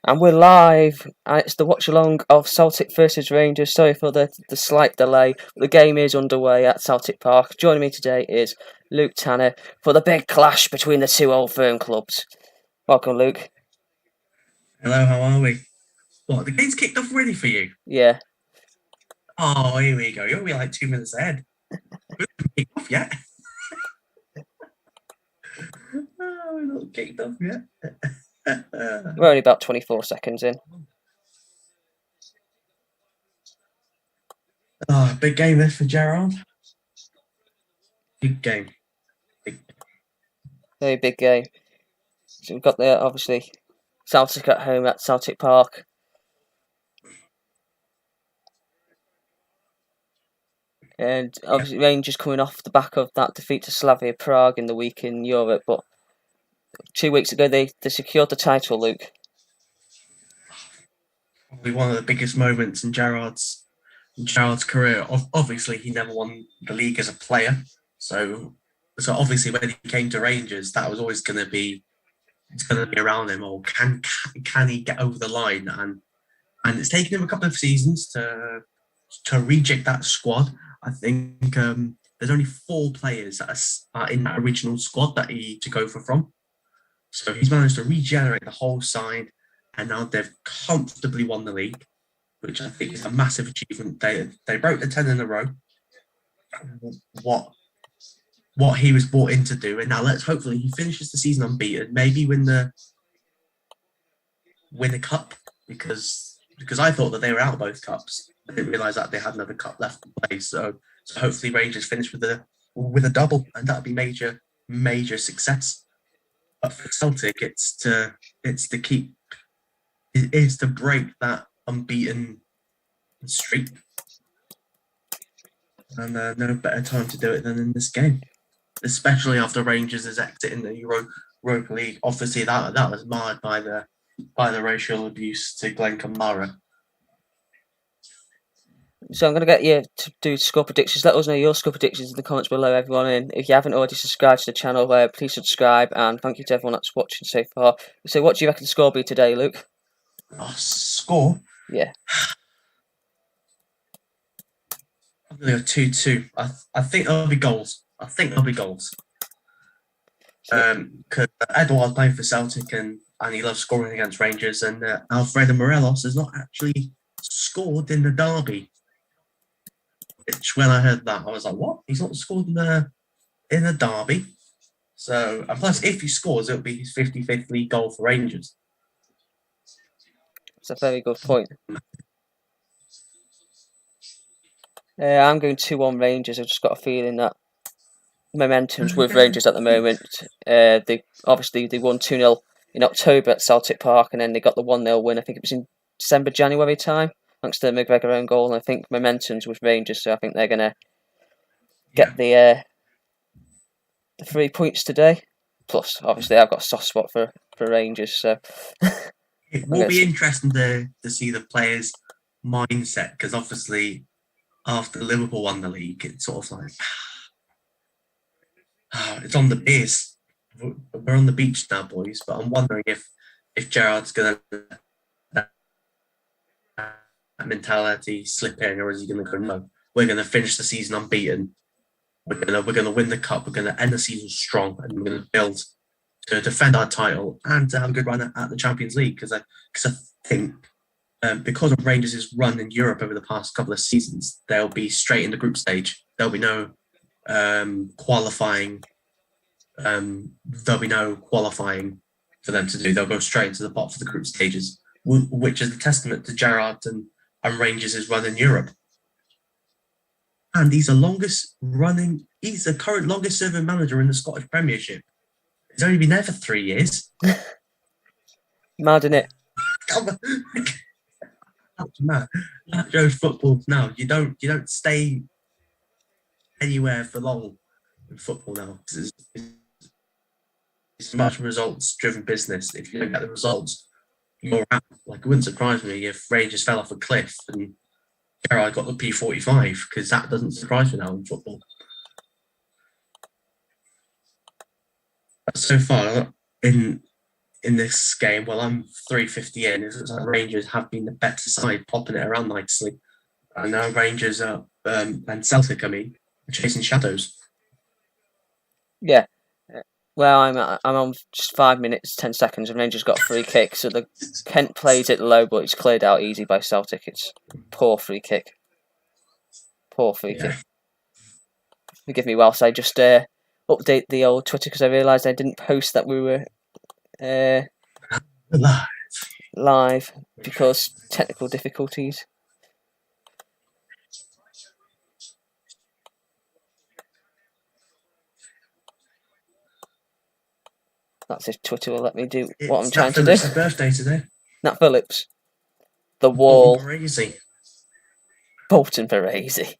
And we're live. It's the watch along of Celtic versus Rangers. Sorry for the slight delay. The game is underway at Celtic Park. Joining me today is Luke Tanner for the big clash between the two old firm clubs. Welcome, Luke. Hello, how are we? What, the game's kicked off already for you? Yeah. Oh, here we go. You'll be like 2 minutes ahead. We haven't kicked off yet. Oh, we're not kicked off yet. We're only about 24 seconds in. Oh, big game this for Gerrard. Big game. Very big game. So we've got there, obviously, Celtic at home at Celtic Park. And obviously Rangers coming off the back of that defeat to Slavia Prague in the week in Europe. But 2 weeks ago they secured the title, Luke. Probably one of the biggest moments in Gerrard's career. Obviously, he never won the league as a player. So obviously when he came to Rangers, that was always going to be around him. Or can he get over the line? And it's taken him a couple of seasons to reject that squad. I think there's only 4 players that are in that original squad that he took over from. So he's managed to regenerate the whole side, and now they've comfortably won the league, which I think is a massive achievement. They broke the 10 in a row. What he was brought in to do, and now hopefully he finishes the season unbeaten. Maybe win the cup, because I thought that they were out of both cups. I didn't realise that they had another cup left to play. So hopefully Rangers finish with a double, and that'd be major success. But for Celtic, it's to break that unbeaten streak, and no better time to do it than in this game, especially after Rangers' exit in the Europa League. Obviously, that was marred by the racial abuse to Glenn Kamara. So I'm going to get you to do score predictions. Let us know your score predictions in the comments below, everyone. And if you haven't already subscribed to the channel, please subscribe. And thank you to everyone that's watching so far. So what do you reckon the score will be today, Luke? Score? Yeah. I'm going to go 2-2. I think there'll be goals. Because Edouard's playing for Celtic and he loves scoring against Rangers, and Alfredo Morelos has not actually scored in the derby. Which, when I heard that, I was like, what? He's not scored in a derby? So, and plus, if he scores, it'll be his 55th league goal for Rangers. That's a very good point. I'm going 2-1 Rangers. I've just got a feeling that momentum's with Rangers at the moment. They won 2-0 in October at Celtic Park, and then they got the 1-0 win. I think it was in December, January time, thanks to the McGregor own goal. And I think momentum's with Rangers, so I think they're going to get the 3 points today. Plus, obviously, I've got a soft spot for Rangers, so it will be interesting to see the players' mindset, because obviously after Liverpool won the league, it's sort of like it's on the beers. We're on the beach now, boys. But I'm wondering if Gerrard's going to that mentality slip in, or is he going to go, no, we're going to finish the season unbeaten. We're going to win the cup. We're going to end the season strong, and we're going to build to defend our title and to have a good run at the Champions League. Because I think because of Rangers' run in Europe over the past couple of seasons, they'll be straight in the group stage. There'll be no qualifying. There'll be no qualifying for them to do. They'll go straight into the pot for the group stages, which is a testament to Gerrard and Rangers' run in Europe. And he's the current longest serving manager in the Scottish Premiership. He's only been there for 3 years. Mad, isn't it? That's mad. That shows football now. You don't stay anywhere for long in football now. It's much results-driven business. If you don't get the results, you're out. Like, it wouldn't surprise me if Rangers fell off a cliff and Gerrard got the P45, because that doesn't surprise me now in football. So far, in in this game, well, I'm 350 in. It looks like Rangers have been the better side, popping it around nicely. And now Rangers are, and Celtic, are chasing shadows. Yeah. Well, I'm on just 5 minutes, 10 seconds, and Rangers got a free kick. So the Kent plays it low, but it's cleared out easy by Celtic. It's poor free kick. Poor free kick. Forgive me whilst I just update the old Twitter because I realised I didn't post that we were live because technical difficulties. That's if Twitter will let me do what I'm trying to do. It's birthday today. Nat Phillips. The Wall. Bolton Baresi.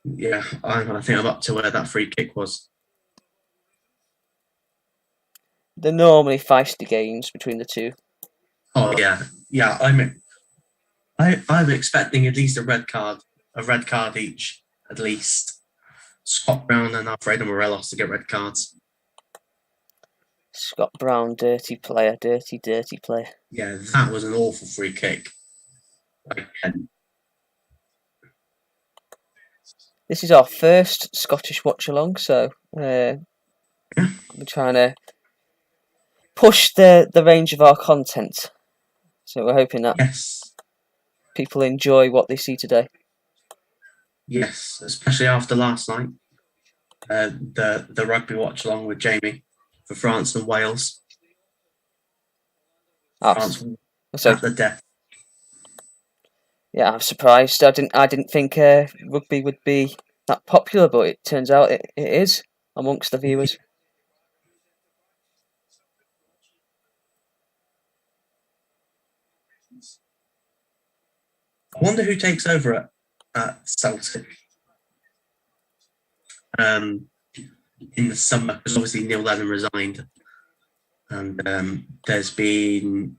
Yeah, I think I'm up to where that free kick was. They're normally feisty games between the two. Oh yeah. I'm expecting at least a red card each, at least. Scott Brown and Alfredo Morelos to get red cards. Scott Brown, dirty player. Yeah, that was an awful free kick. Again. This is our first Scottish watch along, so we're trying to push the range of our content. So we're hoping that people enjoy what they see today. Yes, especially after last night. The rugby watch along with Jamie for France and Wales. France at the death. Yeah, I'm surprised. I didn't think rugby would be that popular, but it turns out it is amongst the viewers. I wonder who takes over at Celtic in the summer, because obviously Neil Lennon resigned, and there's been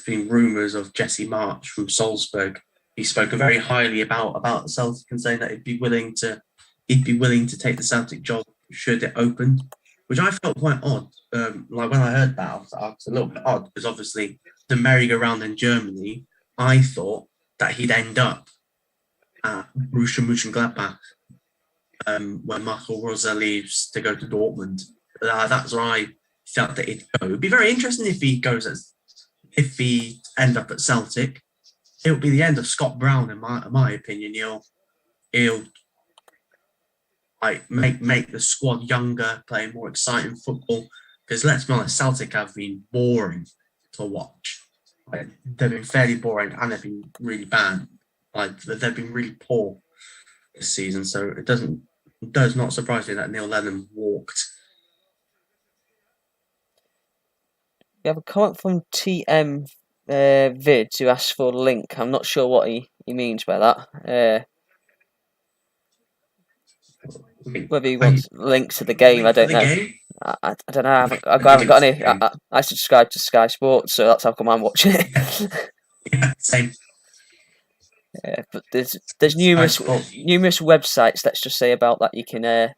rumours of Jesse March from Salzburg. He spoke very highly about Celtic and saying that he'd be willing to take the Celtic job should it open, which I felt quite odd. Like when I heard that, I was a little bit odd because obviously the merry-go-round in Germany, I thought that he'd end up at Borussia Mönchengladbach when Marco Rose leaves to go to Dortmund. That's where I felt that he'd go. It'd be very interesting if he end up at Celtic. It would be the end of Scott Brown, in my opinion. He'll like make the squad younger, play more exciting football. Because let's be honest, Celtic have been boring to watch. Like, they've been fairly boring and they've been really bad. Like they've been really poor this season. So it does not surprise me that Neil Lennon walked. We have a comment from TM Vids who asks for a link. I'm not sure what he means by that. Whether he wants links to the game, I don't know. I don't know. I haven't got any. I subscribe to Sky Sports, so that's how come I'm watching it. Yeah, same. But there's numerous websites, let's just say, about that you can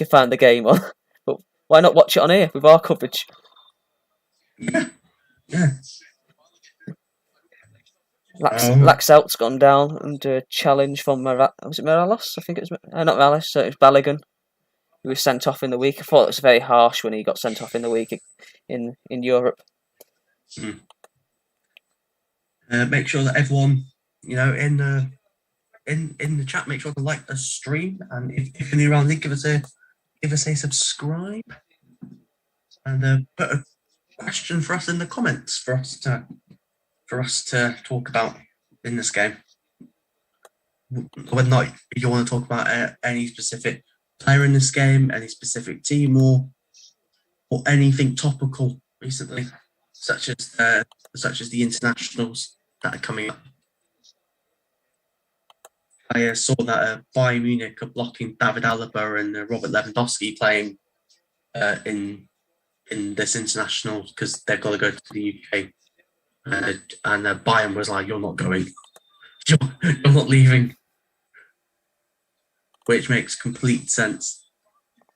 find the game on. But why not watch it on here with our coverage? Yeah. Laxalt's gone down under a challenge from was it Morales? I think it was not Morales. So it was Balogun. He was sent off in the week. I thought it was very harsh when he got sent off in the week in Europe. Make sure that everyone, in the chat, make sure to like the stream, and if you're new around, give us a subscribe, and put a question for us in the comments for us to talk about in this game. Whether or not you want to talk about any specific player in this game, any specific team, or anything topical recently, such as the internationals that are coming up. I saw that Bayern Munich are blocking David Alaba and Robert Lewandowski playing in this international because they've got to go to the UK, and Bayern was like, "You're not going." you're not leaving. Which makes complete sense.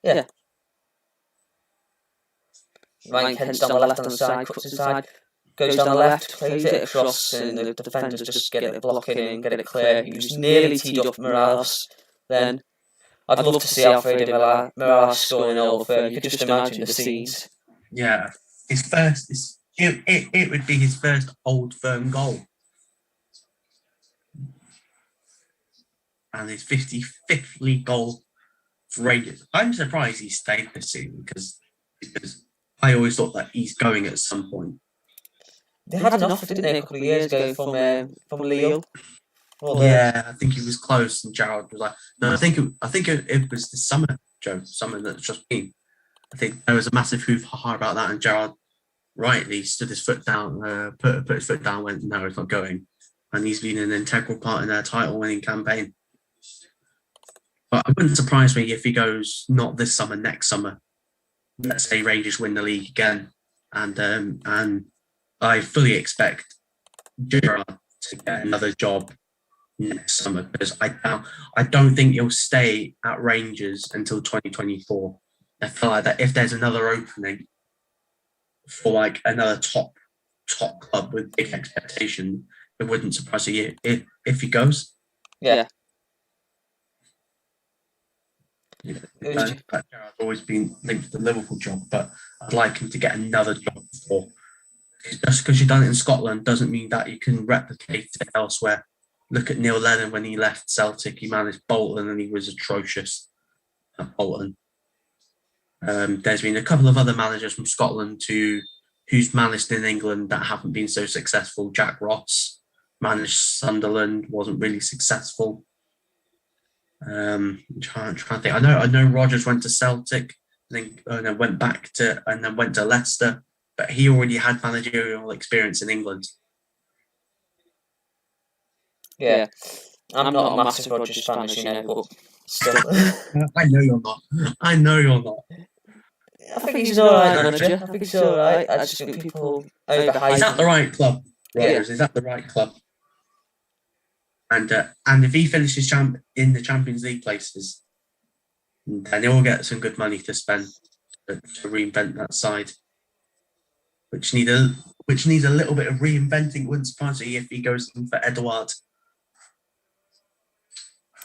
Yeah. Ryan Kent's down the left-hand side, cuts inside, goes down the left, plays it across, and the defenders just get it blocking and get it clear. He was nearly teed up Morales then. I'd love to see Alfredo Morales scoring an Old Firm. You could just imagine the scenes. Yeah, his first. It would be his first Old Firm goal. And his 55th league goal for Rangers. I'm surprised he stayed this season because I always thought that he's going at some point. They had an offer, didn't they, a couple of years ago from Lille? Yeah, I think he was close, and Gerrard was like, "No, I think it was the summer, Joe, summer that's just been." I think there was a massive hoo-ha about that, and Gerrard rightly stood his foot down, put his foot down, went, "No, it's not going," and he's been an integral part in their title-winning campaign. But it wouldn't surprise me if he goes not this summer, next summer. Let's say Rangers win the league again, and I fully expect Gerrard to get another job next summer because I don't think he'll stay at Rangers until 2024. I feel like that if there's another opening for like another top club with big expectation, it wouldn't surprise me if he goes. Yeah. Gerrard's always been linked to the Liverpool job, but I'd like him to get another job before. Just because you've done it in Scotland doesn't mean that you can replicate it elsewhere. Look at Neil Lennon when he left Celtic. He managed Bolton and he was atrocious at Bolton. There's been a couple of other managers from Scotland who's managed in England that haven't been so successful. Jack Ross managed Sunderland, wasn't really successful. I'm trying to think. I know Rodgers went to Celtic, and then went to Leicester, but he already had managerial experience in England. Yeah, I'm not a massive Rodgers fan, as you know, but still. I know you're not. I think he's an alright manager. I think he's alright. I just think people overhype. He's at the right club, Rodgers. He's at the right club. And if he finishes in the Champions League places, then he'll get some good money to spend to reinvent that side, which needs a little bit of reinventing. Wouldn't surprise me if he goes in for Edouard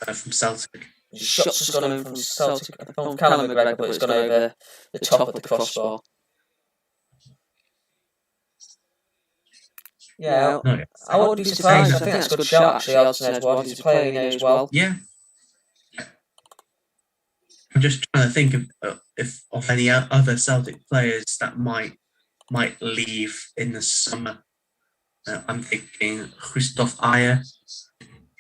from Celtic. Shots has gone over from Celtic, from Callum McGregor, but it's gone over the top of the crossbar. Yeah, I wouldn't be surprised. I think that's a good shot, actually, Elton Edouard. He's a player he knows well. Yeah. I'm just trying to think of any other Celtic players that might leave in the summer. I'm thinking Christoph Ayer.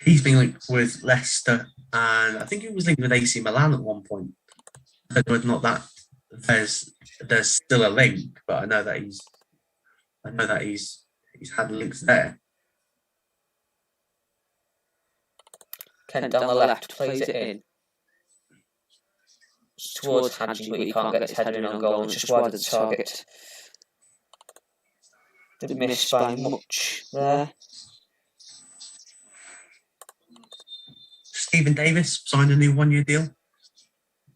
He's been linked with Leicester, and I think he was linked with AC Milan at one point. But not that there's still a link, but I know that he's had links there. Kent down the left, plays it in. Towards Hadji, but he can't get his head in on goal. It's just wide of the target. Didn't miss by much there. Stephen Davis signed a new 1-year deal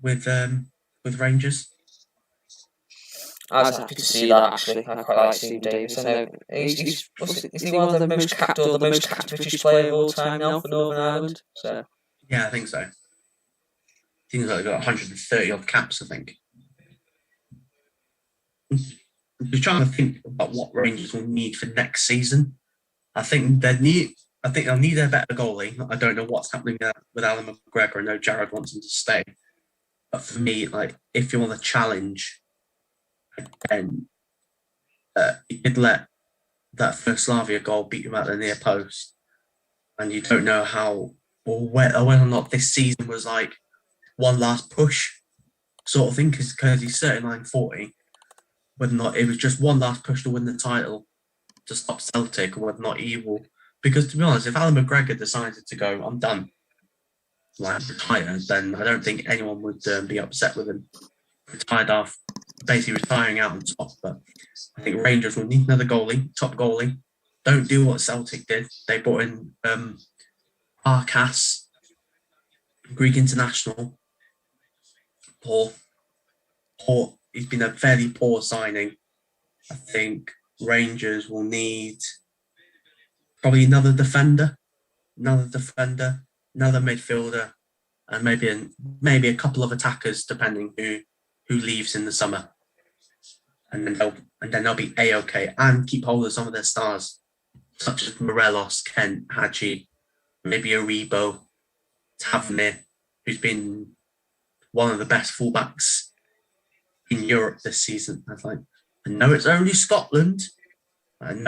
with Rangers. I was happy to see that, actually. I quite like Stephen Davis. I know is he one of the most capped British player of all time now for Northern Ireland? So yeah, I think so. I think he's got 130 odd caps, I think. I'm just trying to think about what Rangers will need for next season. I think they'll need a better goalie. I don't know what's happening with Alan McGregor. I know Gerrard wants him to stay. But for me, like, if you want to challenge again, you could let that first Slavia goal beat him at the near post. And you don't know how or whether or not this season was like one last push sort of thing, because he's 39-40. Whether or not it was just one last push to win the title to stop Celtic, or whether or not he will. Because to be honest, if Alan McGregor decided to go, I'm done, like retire, then I don't think anyone would be upset with him. Basically retiring out on top. But I think Rangers will need another goalie, top goalie. Don't do what Celtic did. They brought in Arcas, Greek international, poor. He's been a fairly poor signing. I think Rangers will need probably another defender, another midfielder, and maybe a couple of attackers, depending who leaves in the summer. And then they'll be A-OK and keep hold of some of their stars, such as Morelos, Kent, Hadji, maybe Aribo, Tavernier, who's been one of the best fullbacks in Europe this season. I know it's only Scotland. And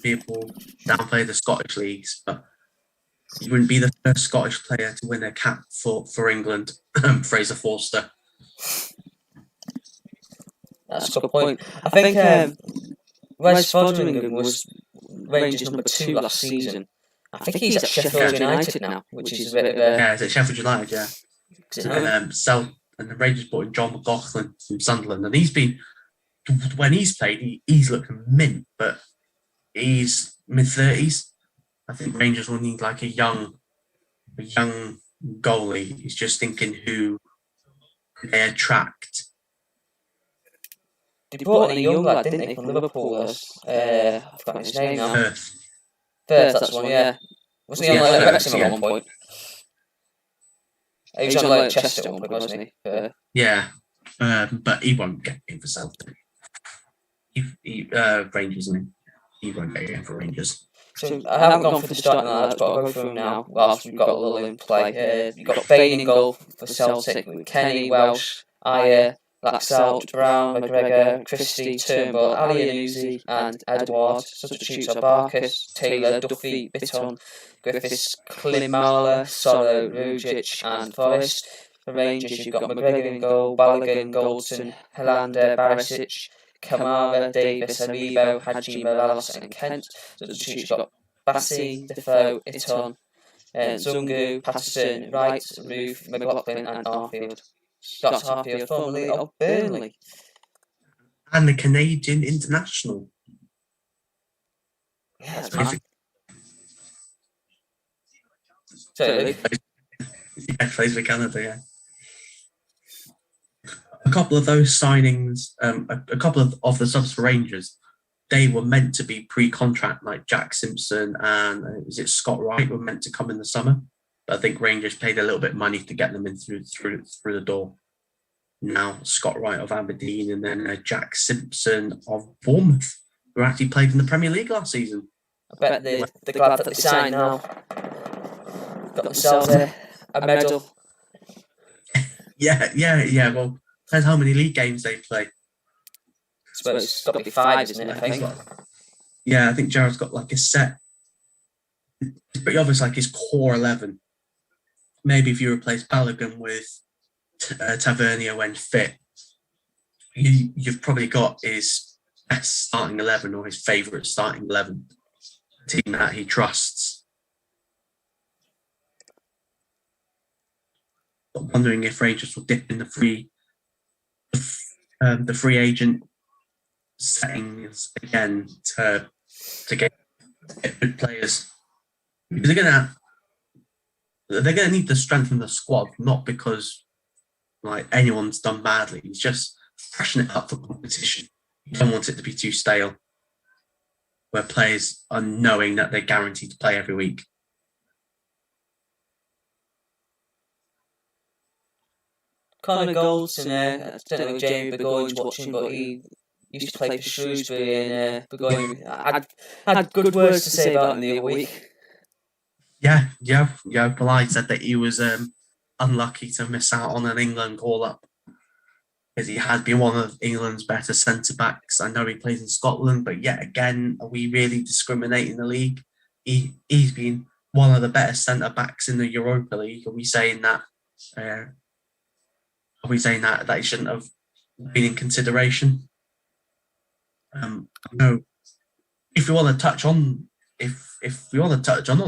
people downplay the Scottish leagues, but he wouldn't be the first Scottish player to win a cap for England. Fraser Forster. That's a good point. I think Wes Foderingham was Rangers number 2 last season. I think he's at Sheffield United now, which is a bit of a... Yeah, it's at Sheffield United, yeah. And the Rangers brought in John McLaughlin from Sunderland, and when he's played, he's looked mint, but he's mid-30s. I think Rangers will need like a young goalie. He's just thinking who they attract. They brought in a young lad, didn't they, from Liverpool? I've forgotten his name now. Firth, that's the one, yeah. Wasn't he on like Wrexham at one point? He was on like Chester at one point, wasn't he? Yeah, but he won't get in for Celtic. Rangers, and he won't get in for Rangers. So I haven't gone for the starting lineups, but I'll go through them now whilst we've got a little in play. You've got Bain in goal for Celtic with Kenny, Welsh, Ayer, Laxalt, Brown, McGregor, Christie, Turnbull, Ali Anuzi and Edward. Substitutes are Barkas, Taylor, Duffy, Bitton, Griffiths, Klimala, Sorrow, Rujic and Forrest. For Rangers, you've got McGregor in goal, Balogun, Goldson, Helander, Barisic, Kamara, Davis, Aribo, Hadji, Morelos and Kent. Substitutes, you've got Bassi, Defoe, Iton, Zungu, Patterson, Wright, Roof, McLaughlin and Arfield. Scott Arfield, formerly of Burnley. And the Canadian international. Yeah, that's right. Totally. Yeah, plays for Canada, yeah. A couple of those signings, a couple of the subs for Rangers, they were meant to be pre-contract, like Jack Simpson and is it Scott Wright were meant to come in the summer. But I think Rangers paid a little bit of money to get them in through the door. Now Scott Wright of Aberdeen and then Jack Simpson of Bournemouth, who actually played in the Premier League last season. I bet they're glad that they signed now. Got themselves a medal. Yeah. Well, depends how many league games they play. I suppose it's got to be 5, isn't it? I think. Yeah, I think Gerrard's got like a set. It's pretty obvious, like his core 11. Maybe if you replace Balogun with Tavernier when fit, you've probably got his best starting 11 or his favourite starting 11 team that he trusts. But wondering if Rangers will dip in the free agent settings again to get good players. Because they're gonna need to strengthen the squad, not because like anyone's done badly. It's just freshen it up for competition. You don't want it to be too stale, where players are knowing that they're guaranteed to play every week. Connor Goldson, I don't know if Jamie Burgoyne's watching, but he used to play for Shrewsbury, and Burgoyne had good words to say about him the other week. Yeah. Blythe said that he was unlucky to miss out on an England call-up because he has been one of England's better centre-backs. I know he plays in Scotland, but yet again, are we really discriminating the league? He's been one of the better centre-backs in the Europa League. Are we saying that he shouldn't have been in consideration? No. If we want to touch on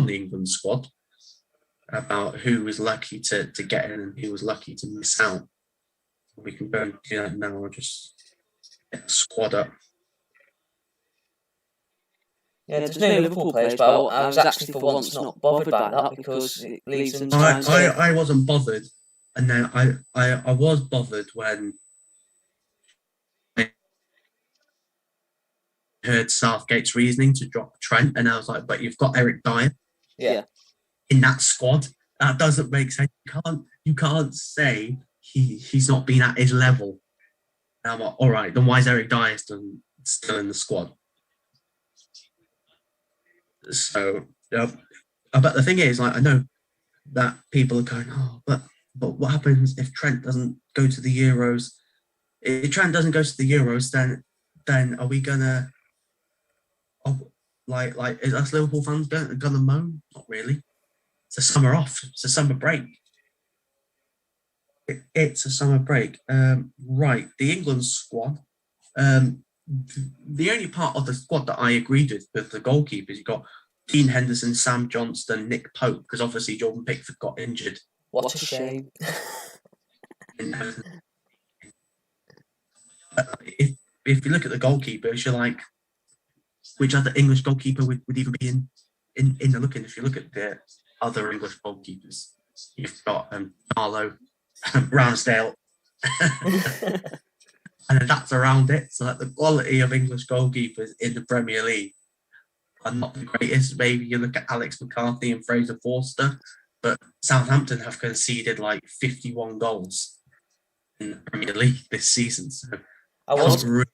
the England squad about who was lucky to get in and who was lucky to miss out, we can go and do that now or just get the squad up. Yeah, there's no Liverpool players, but I was actually for once not bothered by that because it leaves them time to... I wasn't bothered, and then I was bothered when I heard Southgate's reasoning to drop Trent, and I was like, but you've got Eric Dyer in that squad. That doesn't make sense. You can't say he's not been at his level. And I'm like, all right, then why is Eric Dyer still in the squad? So, but the thing is, like, I know that people are going, oh, but what happens if Trent doesn't go to the Euros? If Trent doesn't go to the Euros, then are we gonna, is us Liverpool fans gonna moan? Not really. It's a summer off. It's a summer break. It's a summer break. Right, the England squad. The only part of the squad that I agreed with the goalkeepers, you got Dean Henderson, Sam Johnston, Nick Pope, because obviously Jordan Pickford got injured. What a shame. If you look at the goalkeepers, you're like, which other English goalkeeper would even be in the looking? If you look at the other English goalkeepers, you've got Marlowe, Ramsdale, and that's around it. So, like, the quality of English goalkeepers in the Premier League are not the greatest. Maybe you look at Alex McCarthy and Fraser Forster, but Southampton have conceded like 51 goals in the Premier League this season. So I was going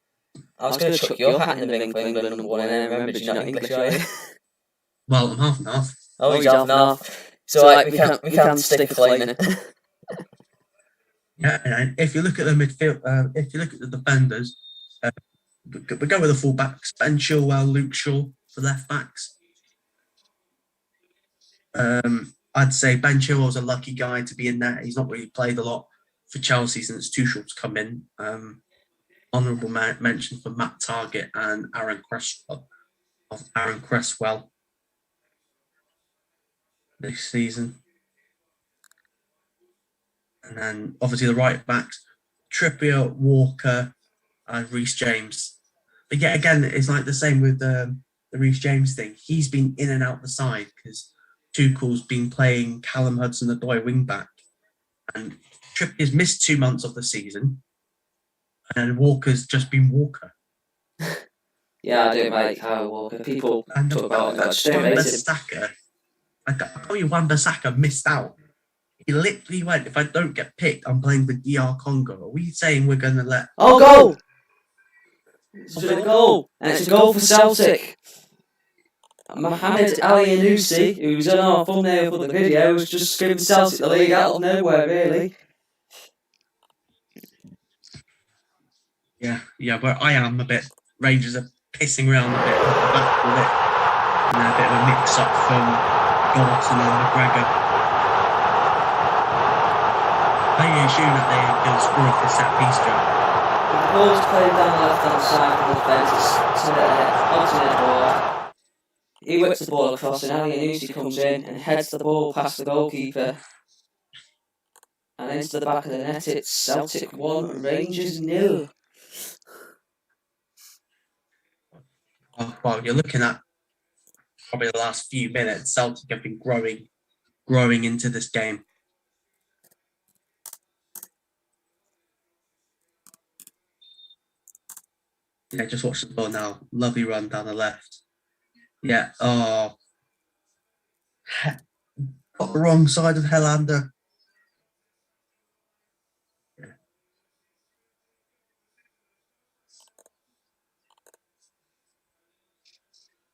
to chuck your hat in the ring for England number one, and then remembered you're not English, are you? Well, I'm half and half. Oh, he's half and half. So we can't stick a claim in. Yeah, and if you look at the midfield, if you look at the defenders, we go with the full-backs, Ben Chilwell, Luke Shaw for left-backs. I'd say Ben Chilwell's a lucky guy to be in there. He's not really played a lot for Chelsea since Tuchel's come in. Honourable mention for Matt Targett and Aaron Cresswell this season. And then obviously the right backs, Trippier, Walker, and Reece James. But yet again, it's like the same with the Reece James thing. He's been in and out the side because Tuchel's been playing Callum Hudson-Odoi wing back, and Trippier's missed 2 months of the season, and Walker's just been Walker. Yeah, I don't like how Walker. People talk about Wan-Bissaka. I tell you, Wan-Bissaka missed out. He literally went, if I don't get picked, I'm playing for DR Congo. Are we saying we're going to let... Oh, goal! It's been a goal. And it's a goal for Celtic. Mohamed Ali Anusi, who was on our thumbnail for the video, was just giving Celtic the lead out of nowhere, really. Yeah, but I am a bit... Rangers are pissing around a bit back with it. And a bit of a mix-up from Gorton and McGregor. I assume that they'll score off the set piece, Joe. The ball's played down the left-hand side of the fence onto the ball. He whips the ball across, and Ali Anusi comes in and heads the ball past the goalkeeper and into the back of the net. It's Celtic 1, Rangers 0. Well, you're looking at probably the last few minutes. Celtic have been growing into this game. Yeah, just watch the ball now. Lovely run down the left. Yeah, got the wrong side of Helander.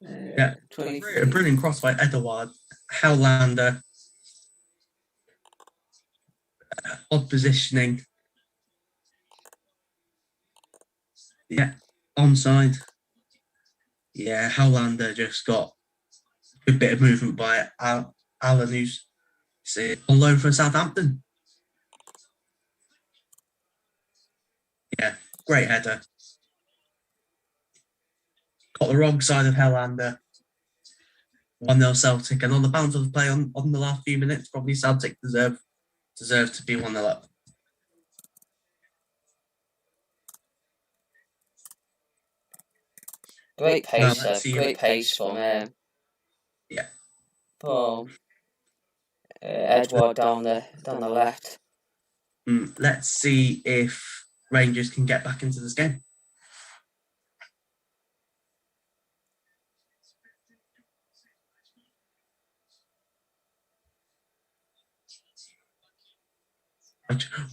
Yeah, a brilliant cross by Edouard. Helander. Odd positioning. Yeah, onside. Yeah, Helander just got a good bit of movement by Alan, who's on loan from Southampton. Yeah, great header. Got the wrong side of Helander. 1-0 Celtic, and on the balance of the play on the last few minutes, probably Celtic deserve to be 1-0 up. Great Now pace, let's see. great pace from Yeah. Edward down the left. Let's see if Rangers can get back into this game.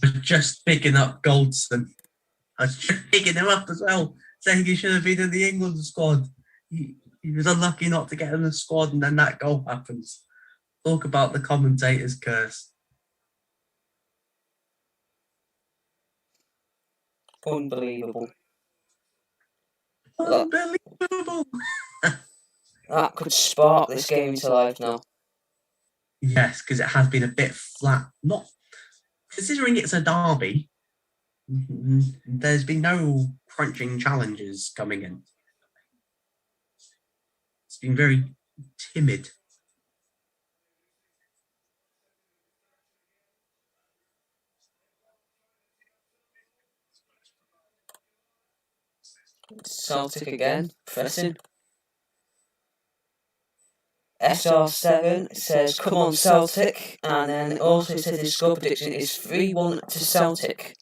We're just picking up Goldston. I was just picking him up as well, saying he should have been in the England squad. He was unlucky not to get in the squad, and then that goal happens. Talk about the commentator's curse. Unbelievable. Unbelievable. That could spark this game into life now. Yes, because it has been a bit flat. Not considering it's a derby. There's been no crunching challenges coming in. It's been very timid. Celtic again, pressing. SR7 says, come on Celtic, and then it also says his score prediction is 3-1 to Celtic.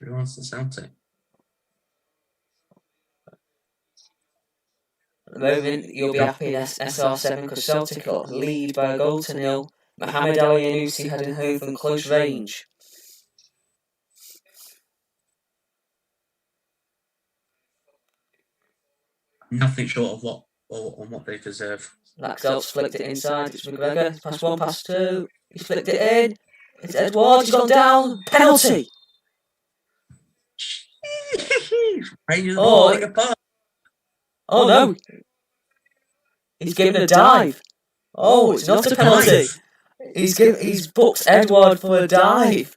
3-1 to Celtic. At the moment, you'll be happy in SR7 because Celtic got lead by a goal to nil. Mohamed Ali Anusi heading home from close range. Nothing short of what they deserve. Laxdale's flicked it inside. It's McGregor. Pass 1, pass 2. He's flicked it in. It's Edward. He's gone down. Penalty. Rangers falling apart. Oh no. He's given a dive. Oh, it's not a penalty. He's booked Edward for a dive.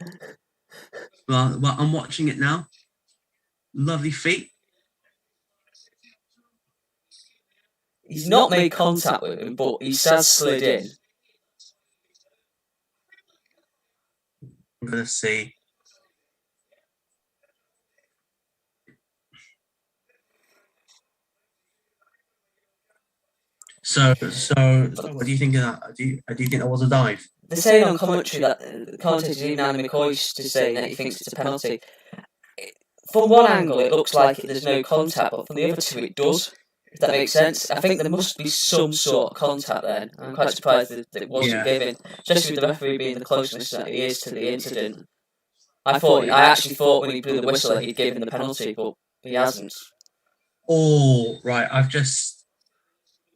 Well, I'm watching it now. Lovely feet. He's not made contact with him, but he has slid in. I'm going to see. So, what do you think of that? Do you think that was a dive? They're saying on commentary that the commentator's even Andy McCoy to say that he thinks it's a penalty. From one angle, it looks like there's no contact, but from the other two, it does. If that makes sense. I think there must be some sort of contact then. I'm quite surprised that it wasn't given, especially with the referee being the closeness that he is to the incident. I actually thought when he blew the whistle that he'd given the penalty, but he hasn't. Oh, right.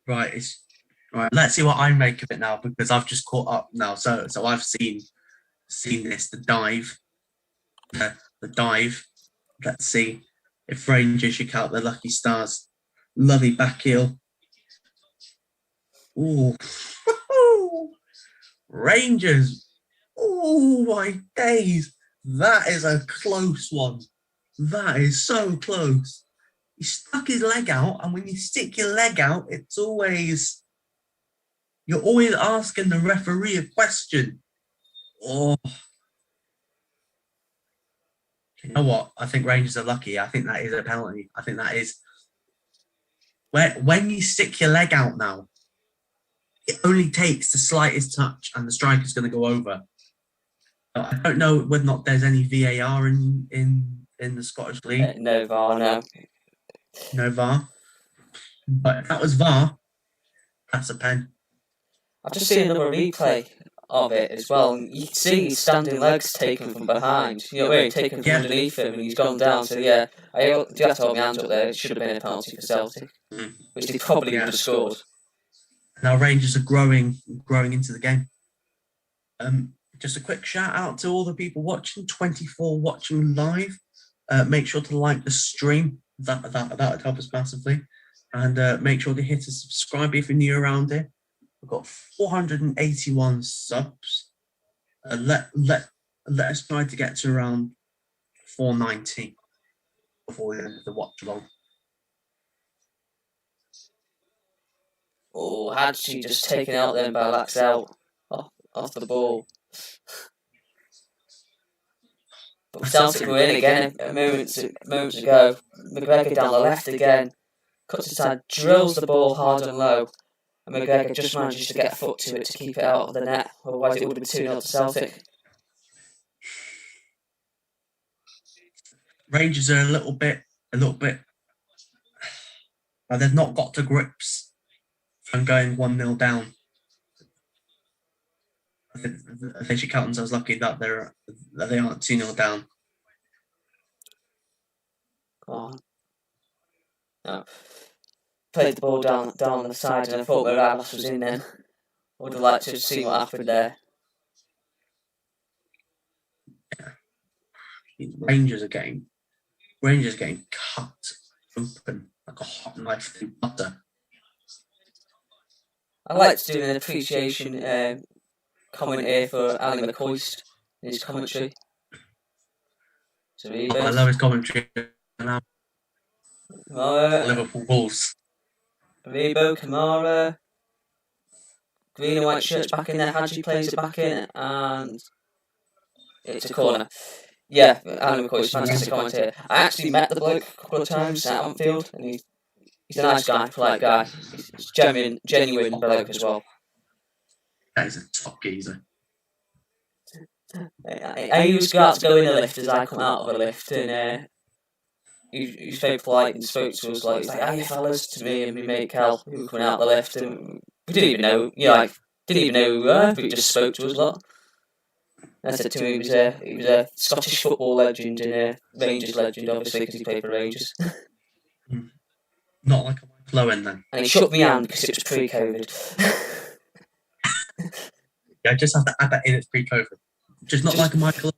Right. Let's see what I make of it now because I've just caught up now. So I've seen this. The dive. The dive. Let's see if Rangers should count their lucky stars. Lovely back heel. Ooh. Rangers. Oh my days. That is a close one. That is so close. He stuck his leg out, and when you stick your leg out, you're always asking the referee a question. Oh. You know what? I think Rangers are lucky. I think that is a penalty. I think that is. When you stick your leg out now, it only takes the slightest touch and the striker's going to go over. I don't know whether or not there's any VAR in the Scottish League. No VAR, no. No VAR. But if that was VAR, that's a pen. I've just seen another replay of it as well. And you can see his standing legs taken from behind. You know what I mean? Taken from underneath him, and he's gone down. So yeah, I do have to hold my hands up there. It should have been a penalty for Celtic, which they probably would have scored. Now Rangers are growing into the game. Just a quick shout out to all the people watching, 24 watching live. Make sure to like the stream. That would help us massively. And make sure to hit a subscribe if you're new around here. We've got 481 subs. Let us try to get to around 490 before the end of the watch along. Oh, had she just taken out then by Laxdale off the ball. But Celtic were in again moments ago. McGregor down the left again, cuts inside, drills the ball hard and low, and McGregor just manages to get a foot to it to keep it out of the net. Otherwise, it would have been 2-0 to Celtic. Rangers are a little bit. They've not got to grips from going 1-0 down. I think she counts as lucky that they aren't 2-0 down. Come on. No. Played the ball down on the side, and I thought Morales was in then. I would have liked to have seen what happened there. Rangers are getting cut open like a hot knife through butter. I like to do an appreciation comment here for Ali McCoist in his commentary. So I love his commentary now. Liverpool Wolves. Rebo, Kamara, green and white shirts back in there. Hadji plays it back in, and it's a corner. Yeah, Ali McCoist, fantastic commentator. I actually met the bloke a couple of times at Anfield, and he's a nice guy, polite guy. He's genuine bloke as well. That is a top geezer. I used to go out to go in the lift as I come out of the lift, and he was very polite and spoke to us like, "Hey fellas," to me and my mate Cal, who were coming out the lift, and we didn't even know, didn't even know who we were, but he just spoke to us a lot. I said to him he was a Scottish football legend and a Rangers legend, obviously, because he played for Rangers. Not like a Mike Lowen then. And he shook my hand because it was pre-COVID. Yeah, just have to add that in, it's pre-COVID. Just like a Michael.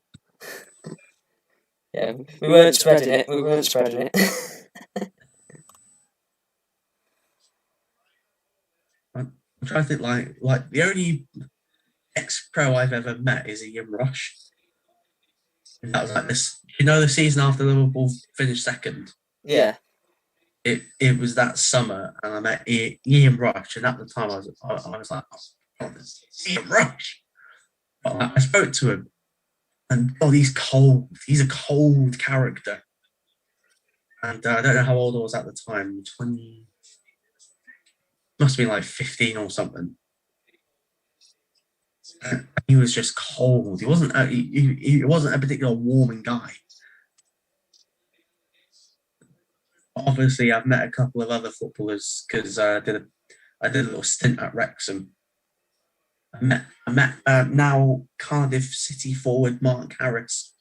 Yeah, we weren't spreading it. I'm trying to think, like the only ex-pro I've ever met is Ian Rush. And that was like this, the season after Liverpool finished second. Yeah. It was that summer, and I met Ian Rush, and at the time I was like, oh, this is Ian Rush. But I spoke to him, and he's cold. He's a cold character. And I don't know how old I was at the time. 20, must have been like 15 or something. And he was just cold. He wasn't a particular warming guy. Obviously, I've met a couple of other footballers because I did a little stint at Wrexham. I met now Cardiff City forward Mark Harris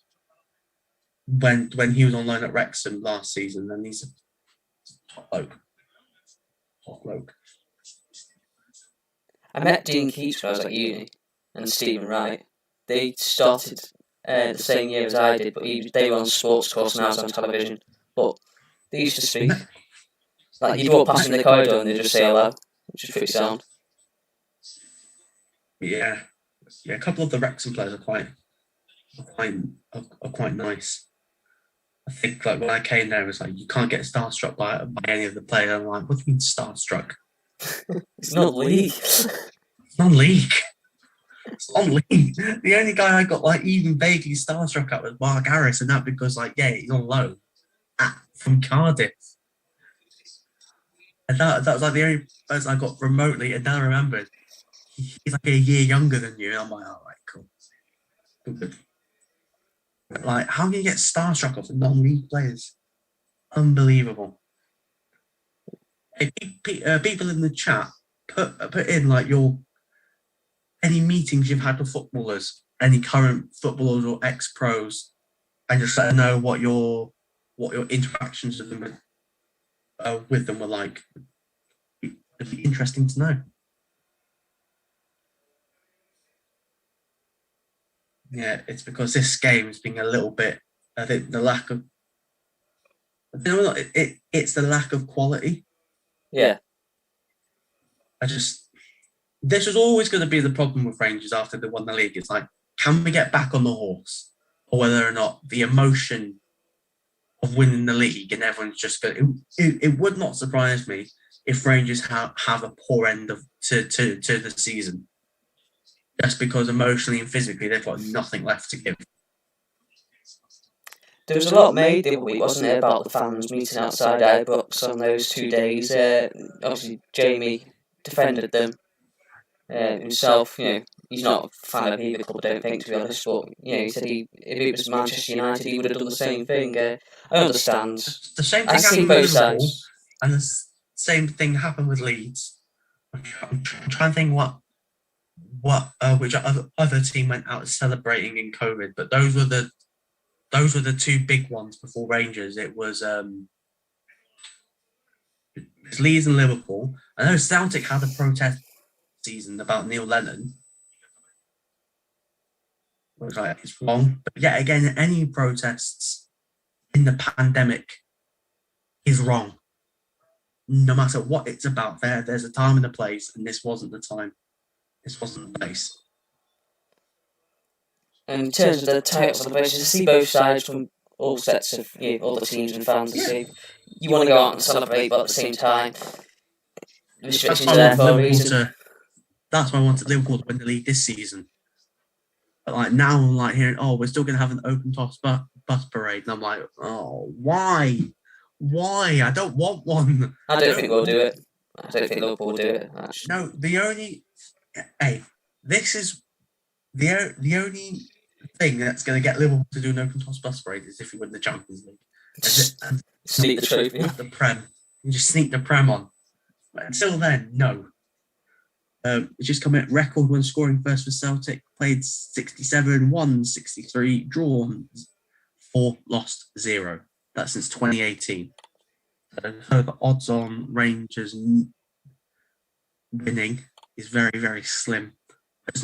when he was on loan at Wrexham last season, and he's a top bloke. I met Dean Keats when I was at uni, and Stephen Wright. They started the same year as I did, but they were on sports course and I was on television. But they used to speak. Like, you'd walk past in the corridor and they'd just say hello, which is pretty sound. Yeah, a couple of the Wrexham players are quite nice. I think like when I came there, it was like you can't get starstruck by any of the players. I'm like, what do you mean starstruck? It's not league. It's not league. It's not league. The only guy I got like even vaguely starstruck at was Mark Harris, and that because he's on loan from Cardiff. And that was like the only person I got remotely, and then I remembered he's like a year younger than you. And I'm like, all right, cool. Good. Like, how can you get starstruck off of non-league players? Unbelievable. Hey, people in the chat, put in like any meetings you've had with footballers, any current footballers or ex-pros, and just let them know what your interactions with them were like. It'd be interesting to know. Yeah, it's because this game has been a little bit. I think the lack of. It's the lack of quality. Yeah. This was always going to be the problem with Rangers after they won the league. It's like, can we get back on the horse, or whether or not the emotion of winning the league and everyone's just going. It would not surprise me if Rangers have a poor end to the season. Just because emotionally and physically they've got nothing left to give. There was a lot made the other week, wasn't it, about the fans meeting outside Ibrox on those 2 days. Obviously, Jamie defended them himself. He's not a fan of either club, I don't think, to be honest. But he said if it was Manchester United, he would have done the same thing. I understand. The same I thing see happened both with Liverpool, sides. and the same thing happened with Leeds. I'm trying to think which other team went out celebrating in COVID, but those were the two big ones before Rangers. It was Leeds and Liverpool. I know Celtic had a protest season about Neil Lennon. I was like, it's wrong. But yet again, any protests in the pandemic is wrong. No matter what it's about, there's a time and a place, and this wasn't the time. This wasn't the place. And in terms of the title celebrations, I see both sides from all sets of all the teams and fans. I see you want to go out and celebrate, but at the same time, restrictions are there for a reason. That's why I wanted Liverpool to win the league this season. But like now, I'm like hearing, we're still going to have an open toss bus parade, and I'm like, why? Why? I don't want one. I don't think we'll do it. I don't think Liverpool will do it. Actually. No, this is the only thing that's going to get Liverpool to do an open toss bus parade is if we win the Champions League. And sneak the trophy. The Prem. You just sneak the Prem on. But until then, no. It's just come at record when scoring first for Celtic. Played 67, won 63, drawn 4, lost 0. That's since 2018. So the odds on Rangers winning is very, very slim. It's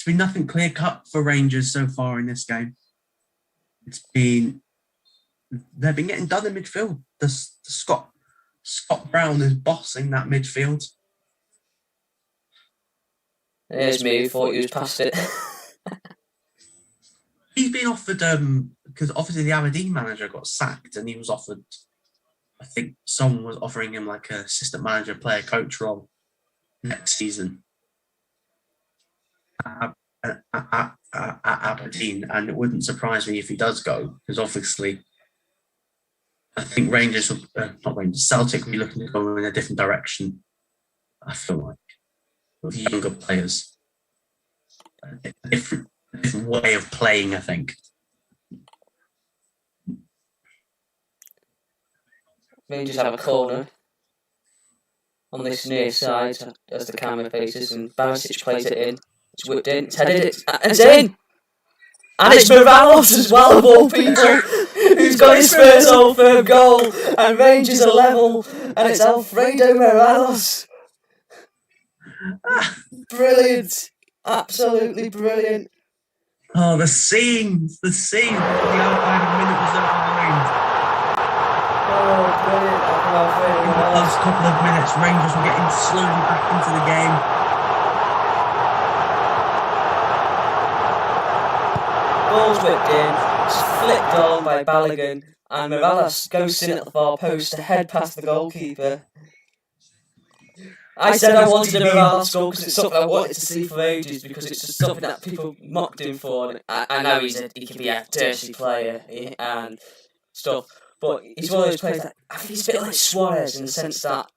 been nothing clear cut for Rangers so far in this game. They've been getting done in midfield. The Scott Brown is bossing that midfield. There's me who thought he was past it. He's been offered because obviously the Aberdeen manager got sacked, and he was offered. I think someone was offering him like an assistant manager, player coach role next season at Aberdeen, and it wouldn't surprise me if he does go, because obviously I think Celtic will be looking to go in a different direction. I feel like with younger players, a different way of playing, I think. Rangers have a corner on this near side as the camera faces, and Barisic plays it in. It's whipped in, it's headed, and it's in! And it's Moralos as well, of all people, who's got his first Old Firm goal, and Rangers are level, and it's Alfredo Moralos. Brilliant! Absolutely brilliant. Oh, the scenes! The outline of minute was behind. Oh, brilliant. In the last couple of minutes, Rangers were getting slowly back into the game. Ball's whipped in, it's flicked on by Balogun, and Moralos goes in at the far post to head past the goalkeeper. I said I wanted a Moralos goal because it's something I wanted to see for ages, because it's just something that people mocked him for. And I know he can be a dirty player and stuff, but he's one of those players that I think he's a bit like Suarez in the sense that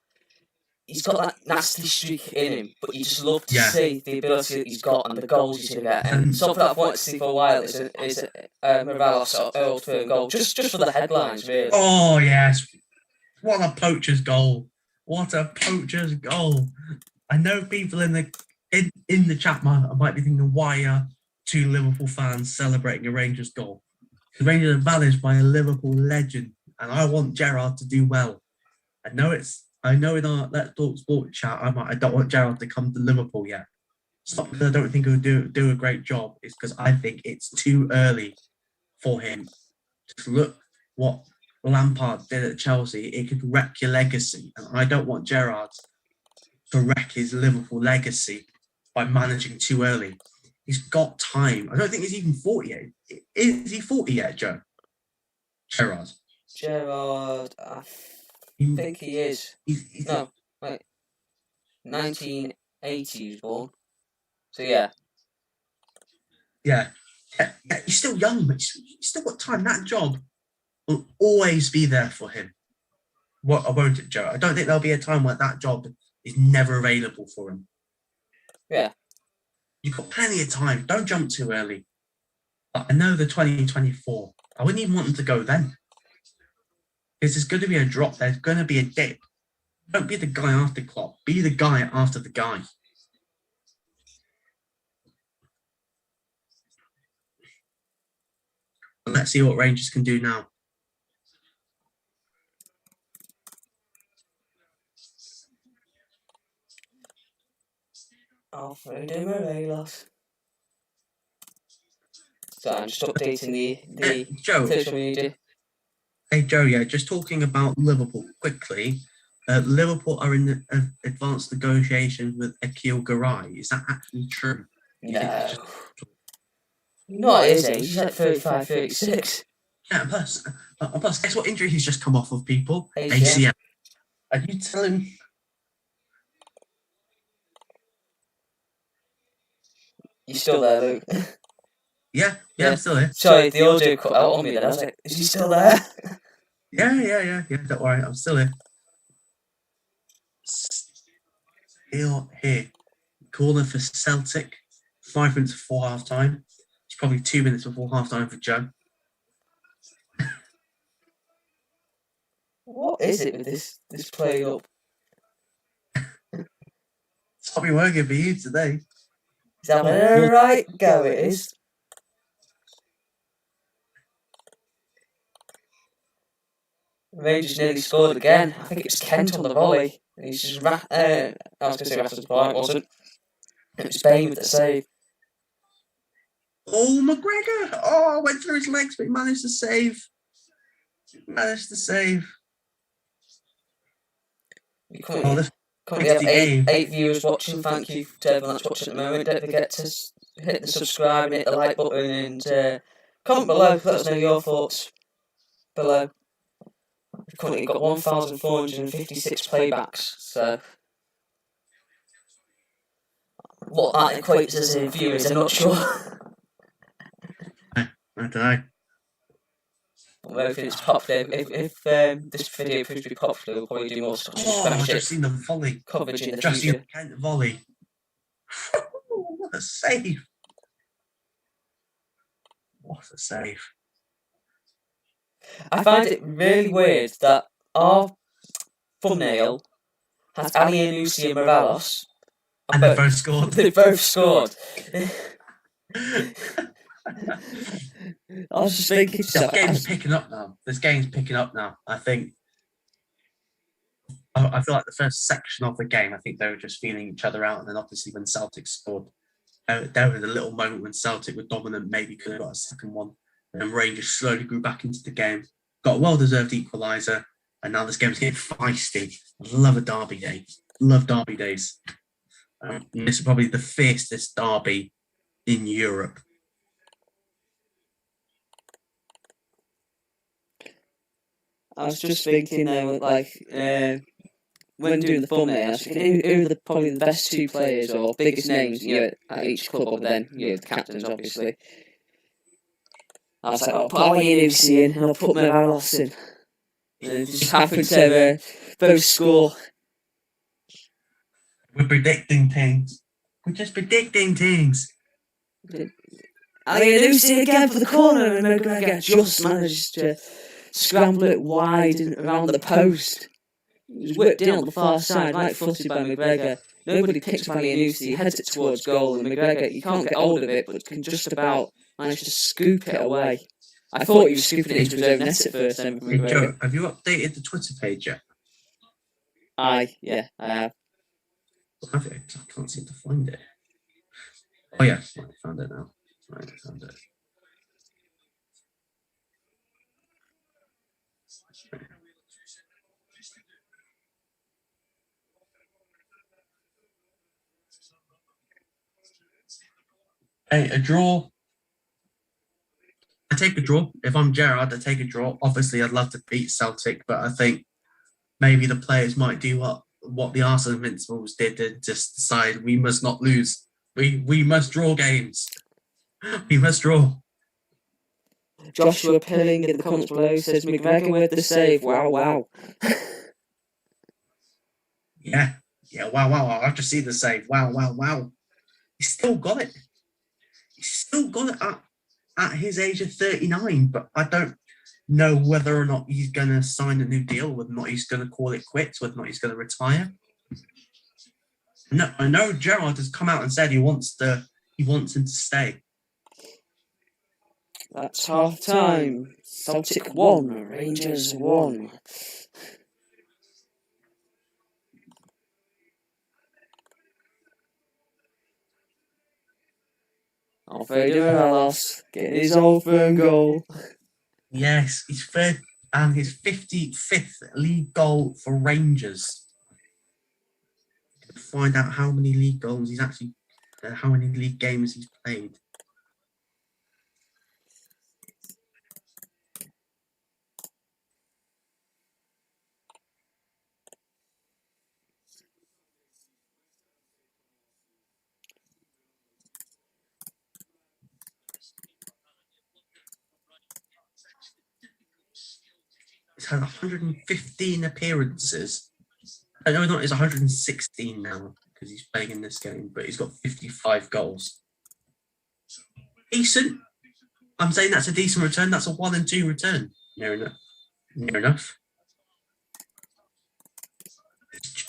he's got that nasty streak in him, but you just love to see the ability that he's got and the goals he's going to get. And something that I've wanted to see for a while is Moralos' Old Firm goal, just for the headlines, really. Oh, yes. What a poacher's goal. What a poacher's goal. I know people in the chat might be thinking, why are two Liverpool fans celebrating a Rangers goal? The Rangers are managed by a Liverpool legend, and I want Gerrard to do well. I know in our Let's Talk Sport chat, I don't want Gerrard to come to Liverpool yet. It's not because I don't think he'll do a great job. It's because I think it's too early for him. Just look what Lampard did at Chelsea. It could wreck your legacy, and I don't want Gerrard to wreck his Liverpool legacy by managing too early. He's got time. I don't think he's even 40 yet. Is he 40 yet, Joe? Gerrard, I think he is. No, wait. 1980 he was born. So yeah. Yeah. You're still young, but you still got time. That job will always be there for him. What won't it, Joe? I don't think there'll be a time where that job is never available for him. Yeah. You've got plenty of time. Don't jump too early. But I know the 2024. I wouldn't even want him to go then. Because there's going to be a drop. There's going to be a dip. Don't be the guy after Klopp. Be the guy after the guy. But let's see what Rangers can do now. Alfredo Morelos. So I'm just updating the Joe, social media. Hey Joe, yeah, just talking about Liverpool quickly. Liverpool are in advanced negotiations with Akil Garay. Is that actually true? No. Not is he? He's like 35, 36. Yeah, plus, guess what injury he's just come off of, people? ACL. Are you telling... You still there, Luke? Yeah, I'm still here. Sorry, the audio cut out on me then. I was like, is he still there? Yeah, don't worry, I'm still here. Still here. Corner for Celtic. 5 minutes before half time. It's probably 2 minutes before half time for Joe. What is it with this play up? It's not been working for you today. Is that a right go? It is. Rangers nearly scored again. I think it was Kent on the volley. And he's just I was going to say Raffles Bar, it wasn't. It was Bain with the save. Oh, McGregor! Oh, went through his legs, but he managed to save. Currently have eight viewers watching. Thank you to everyone that's watching at the moment. Don't forget to hit the subscribe and hit the like button and comment below. Let us know your thoughts below. We've currently got 1,456 playbacks, so what that equates as in viewers, I'm not sure. I don't know. If it's popular, if this video proves to be popular, we'll probably do more Scottish Premiership I've seen the volley coverage in the just future. Seen the Kent volley. What a save! What a save! I find it really weird that our thumbnail has Ali Anusi and Morelos, and they both scored. They both scored. I was just thinking... This game's picking up now. I think... I feel like the first section of the game, I think they were just feeling each other out, and then obviously when Celtic scored, there was a little moment when Celtic were dominant, maybe could have got a second one, and then Rangers slowly grew back into the game, got a well-deserved equaliser, and now this game's getting feisty. I love a derby day. Love derby days. This is probably the fiercest derby in Europe. I was just thinking though, like, when doing the thumbnail, I was thinking who are probably the best two players or biggest names, at each club, other than, the captains, obviously. I was like, I'll put Ali Anusi in and I'll put Morelos in. And it just happened to both score. We're predicting things. We're just predicting things. Ali Anusi again for the corner, and McGregor just managed to scramble it wide and around the post. It was whipped in on the far side, right-footed by McGregor. Nobody picks up Ali Anusi, heads it towards goal, and McGregor, you can't get hold of it, but can just about manage to scoop it away. I thought he was scooping it into his own net at first. Hey, Joe, have you updated the Twitter page yet? Yeah, I have. Have you? I can't seem to find it. Oh yeah, I found it now. Right, I found it. Hey, a draw. I take a draw. If I'm Gerrard, I take a draw. Obviously, I'd love to beat Celtic, but I think maybe the players might do what the Arsenal Invincibles did and just decide we must not lose. We must draw games. We must draw. Joshua Pilling in the comments below says McGregor with the save. Wow, wow. Yeah, wow. I've just seen the save. Wow. He's still got it. At his age of 39, but I don't know whether or not he's going to sign a new deal, whether or not he's going to call it quits, whether or not he's going to retire. No, I know Gerrard has come out and said he wants him to stay. That's half time. Celtic 1, Rangers 1. Alfredo Morelos getting his old firm goal. Yes, his third and his 55th league goal for Rangers. Find out how many league goals he's actually, how many league games he's played. He's had 115 appearances. No, it's 116 now because he's playing in this game, but he's got 55 goals. Decent. I'm saying that's a decent return. That's a 1 and 2 return. Near enough.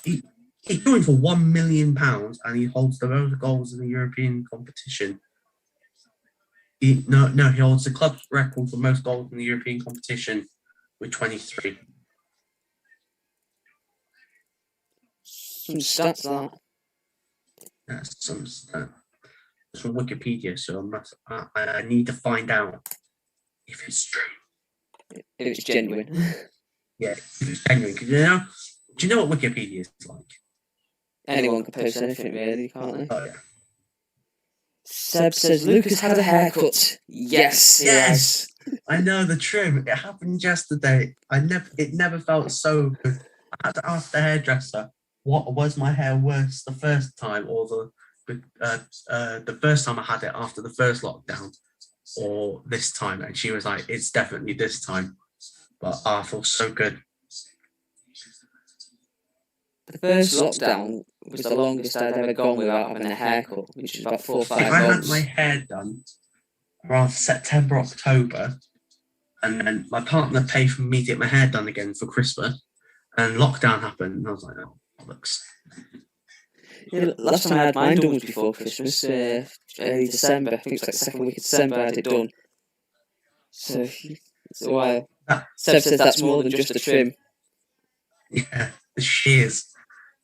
He's going for £1 million and he holds the most goals in the European competition. He holds the club record for most goals in the European competition with 23. Some stats that. That's some it's from Wikipedia, so I need to find out if it's true. If it's genuine. Yeah, if it's genuine. Do you know what Wikipedia is like? Anyone can post anything, really, can't they? Oh, yeah. Seb says Lucas had a haircut. Yes, he has. I know the trim. It happened yesterday. It never felt so good. I had to ask the hairdresser, what was my hair worse the first time, or the first time I had it after the first lockdown, or this time? And she was like, it's definitely this time. But I feel so good. The first lockdown was the longest I'd ever gone without having a haircut, which was about 4 or 5 months. I had my hair done around September, October, and then my partner paid for me to get my hair done again for Christmas, and lockdown happened, and I was like, oh, bollocks. Yeah, last time I had mine done was before Christmas, early December. I think it was like the second week of December I had it done. So it's a while. Seb says that's more than just a trim. Yeah, the shears.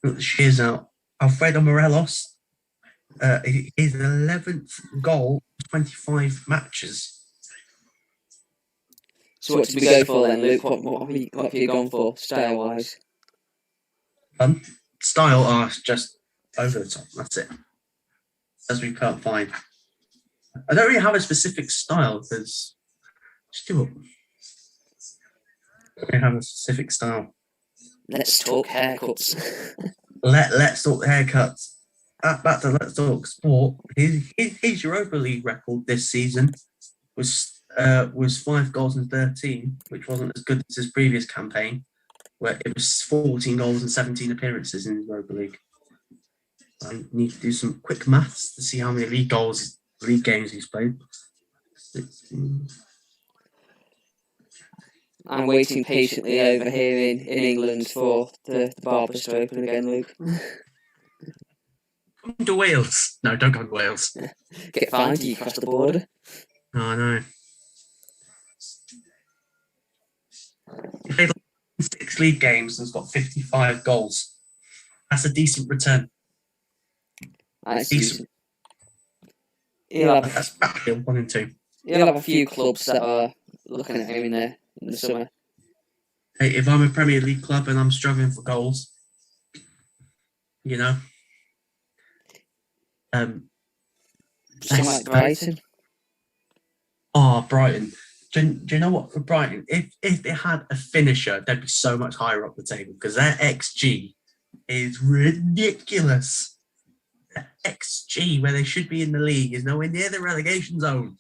Got the shears out. Alfredo Morelos, his 11th goal, 25 matches. So what did we go for then, Luke? What have you gone for, style-wise? Style, just over the top. That's it. As we can't find. I don't really have a specific style because just do it. I don't really have a specific style. Let's talk haircuts. Let's talk haircuts. Back to Let's Talk Sport. His Europa League record this season was 5 goals and 13, which wasn't as good as his previous campaign, where it was 14 goals and 17 appearances in the Europa League. I need to do some quick maths to see how many league games he's played. I'm waiting patiently over here in England for the barbers to open again, Luke. Come to Wales. No, don't come to Wales. Get fined, you cross the border. Oh, I know. He played 6 league games and has got 55 goals. That's a decent return. That's decent. That's back 1 and 2. He'll have a few clubs that are looking at him in the summer. Hey, if I'm a Premier League club and I'm struggling for goals, something like Brighton. Oh, Brighton. Do you know what, for Brighton, if they had a finisher, they'd be so much higher up the table because their XG is ridiculous. Their XG, where they should be in the league, is nowhere near the relegation zone.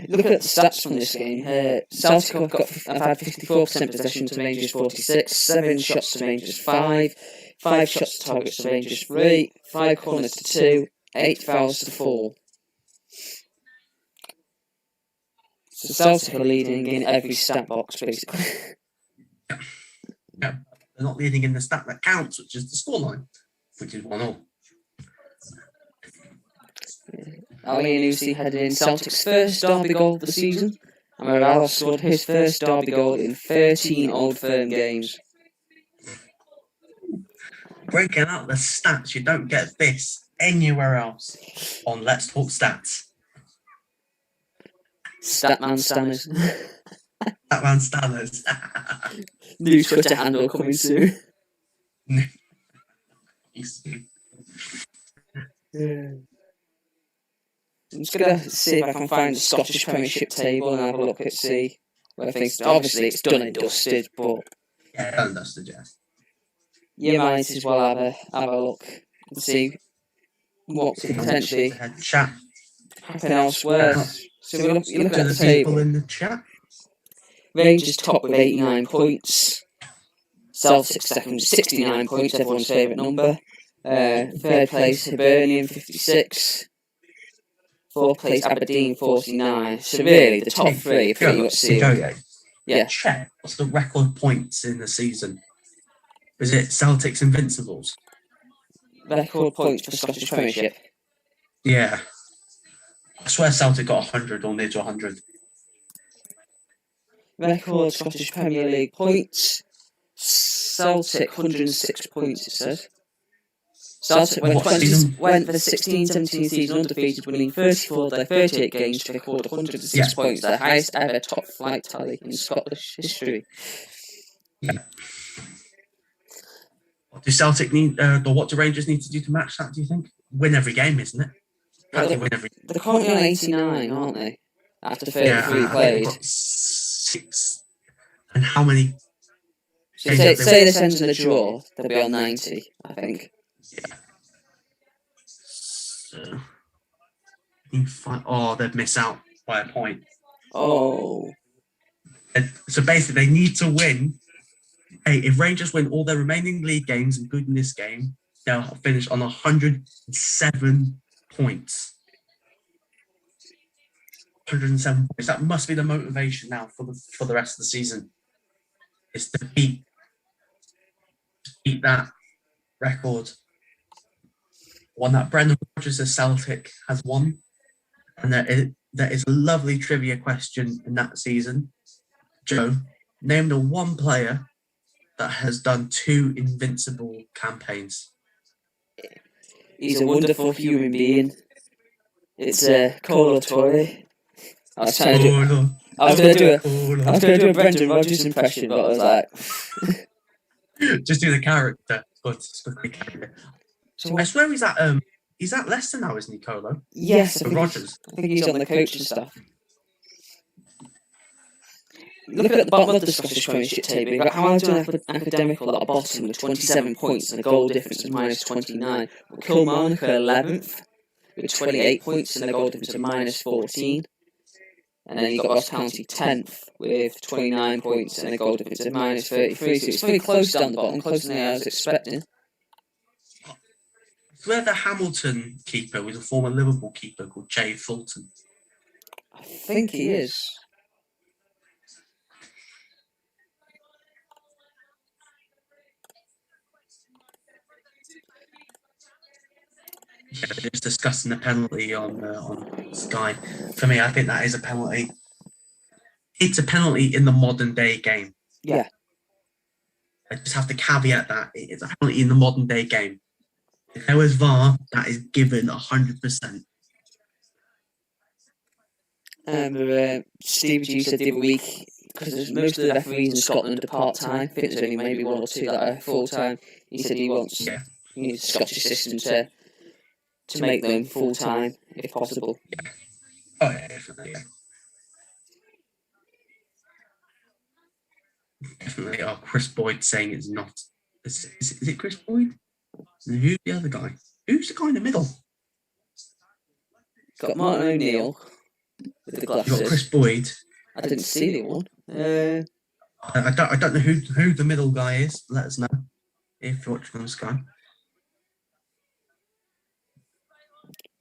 Looking at the stats from this game, Celtic have had 54% possession to Rangers 46, 7 shots to Rangers 5, 5 shots to targets to Rangers 3, 5 corners to 2, 8 fouls to 4. So Celtic are leading in every stat box, basically. Yeah, they're not leading in the stat that counts, which is the scoreline, which is 1-1. Ali Anusi headed in Celtic's first derby goal of the season, and Morales scored his first derby goal in 13 Old Firm games. Breaking out the stats, you don't get this anywhere else on Let's Talk Stats. Statman Stanners. Statman Stanners. New Twitter handle coming soon. I'm just going to see if I can find the Scottish Premiership table and have a look at see where things. Obviously, it's done and dusted, but yeah, done and dusted, yeah. You might as well have a look and see what could potentially happen elsewhere. So you look at the table. In the chat. Rangers top with 89 points. Celtic second 69 points, everyone's favourite number. Third place Hibernian 56. Fourth place Aberdeen 49. So really the top three are pretty much sealed. Yeah. Check what's the record points in the season. Is it Celtic's Invincibles? Record points for Scottish Premiership. Yeah. I swear Celtic got 100 or near to 100. Record Scottish Premier League points. Celtic 106 points, it says. Celtic went for the 16-17 season undefeated, winning 34 of their 38 games to record 106 points, their highest ever top flight tally in Scottish history. Yeah. What do Celtic need, or what do Rangers need to do to match that, do you think? Win every game, isn't it? Well, they're currently on 89, aren't they? After 33 played. Got 6. And how many? So say this ends in a draw, they'll be on 90, I think. Yeah. So, they'd miss out by a point. Oh. So basically, they need to win. Hey, if Rangers win all their remaining league games, including this game, they'll finish on 107 points. 107 points. That must be the motivation now for the rest of the season. Is to beat that record. One that Brendan Rodgers of Celtic has won. And there is a lovely trivia question in that season. Joe, name the one player that has done 2 invincible campaigns. He's a wonderful human being. It's Colo Torre. I was going to do a Brendan Rodgers impression, but I was like... Just do the character. So I swear he's at Leicester now, isn't he, Colo? Yes, Rodgers. I think he's on the coach and stuff. Looking at the bottom of the Scottish Premiership table, you've got Howard's Academical at the bottom with 27 points and a goal difference of minus 29. Kilmarnock are 11th with 28 points and a goal difference of minus 14. And then you've got Ross County 10th with 29 points and a goal difference of minus 33. So it's very close down the bottom, closer than I was expecting. Where the Hamilton keeper was a former Liverpool keeper called Jay Fulton. I think he is. Yeah, just discussing the penalty on Sky. For me, I think that is a penalty. It's a penalty in the modern day game. Yeah. I just have to caveat that it's a penalty in the modern day game. If there was VAR, that is given 100%. Steve G said the other week, because most of the referees in Scotland are part-time, I think there's only maybe 1 or 2 that are full-time. He said he wants the Scottish system to make them full-time, if possible. Yeah. Oh, yeah, definitely, yeah. Definitely. Oh, Chris Boyd saying it's not. Is it Chris Boyd? And who's the other guy? Who's the guy in the middle? Got Martin O'Neill. with the You got glasses. Chris Boyd. I didn't see the one. I don't know who the middle guy is. Let us know if you're watching on Sky.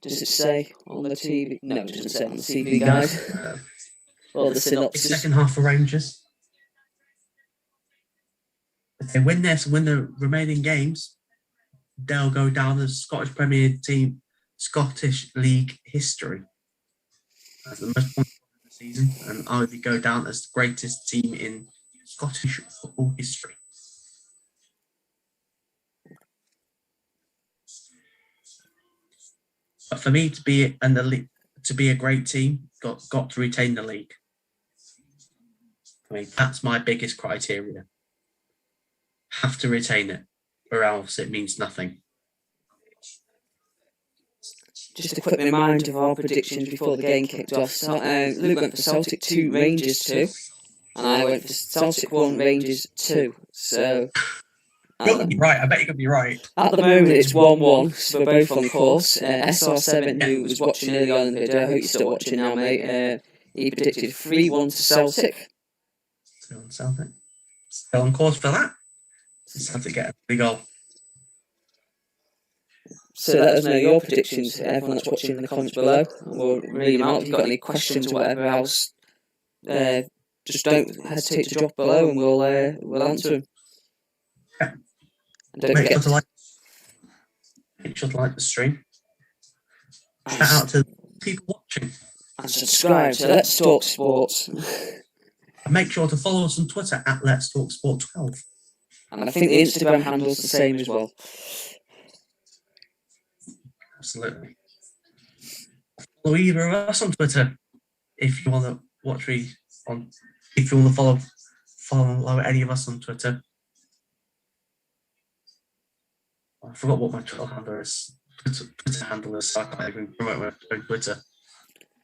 Does it say on the TV? No, it doesn't say on the TV guide. Or the synopsis. Second half for Rangers. If they win this, win the remaining games, they'll go down as Scottish Scottish League history as the most points of the season, and arguably go down as the greatest team in Scottish football history. But for me to be a great team, got to retain the league. I mean, that's my biggest criteria. Have to retain it, or else it means nothing. Just a quick reminder of our predictions before the game kicked off. So, Luke went for Celtic 2, Rangers 2. And I went for Celtic 1, Rangers 2. So... You're going to be right. I bet you're going to be right. At the moment, it's 1-1, so we're both on course. SR7, who was watching early on in the video, I hope you're still watching now, mate. He predicted 3-1 to Celtic. Still on Celtic. Still on course for that. Celtic get a big goal. So let us know your predictions, everyone that's watching in the comments below. We'll read them out. If you've got any questions or whatever else, just don't hesitate to drop below and we'll answer them. Yeah. And don't Make forget sure to like the stream. Shout out to people watching. And subscribe to Let's Talk Sports. And make sure to follow us on Twitter at Let's Talk Sport 12. And I think the Instagram handle's the same as well. Absolutely. Follow either of us on Twitter if you want to watch me on. If you want to follow any of us on Twitter. I forgot what my Twitter handle is. Twitter handle is, so I can't even promote my own Twitter.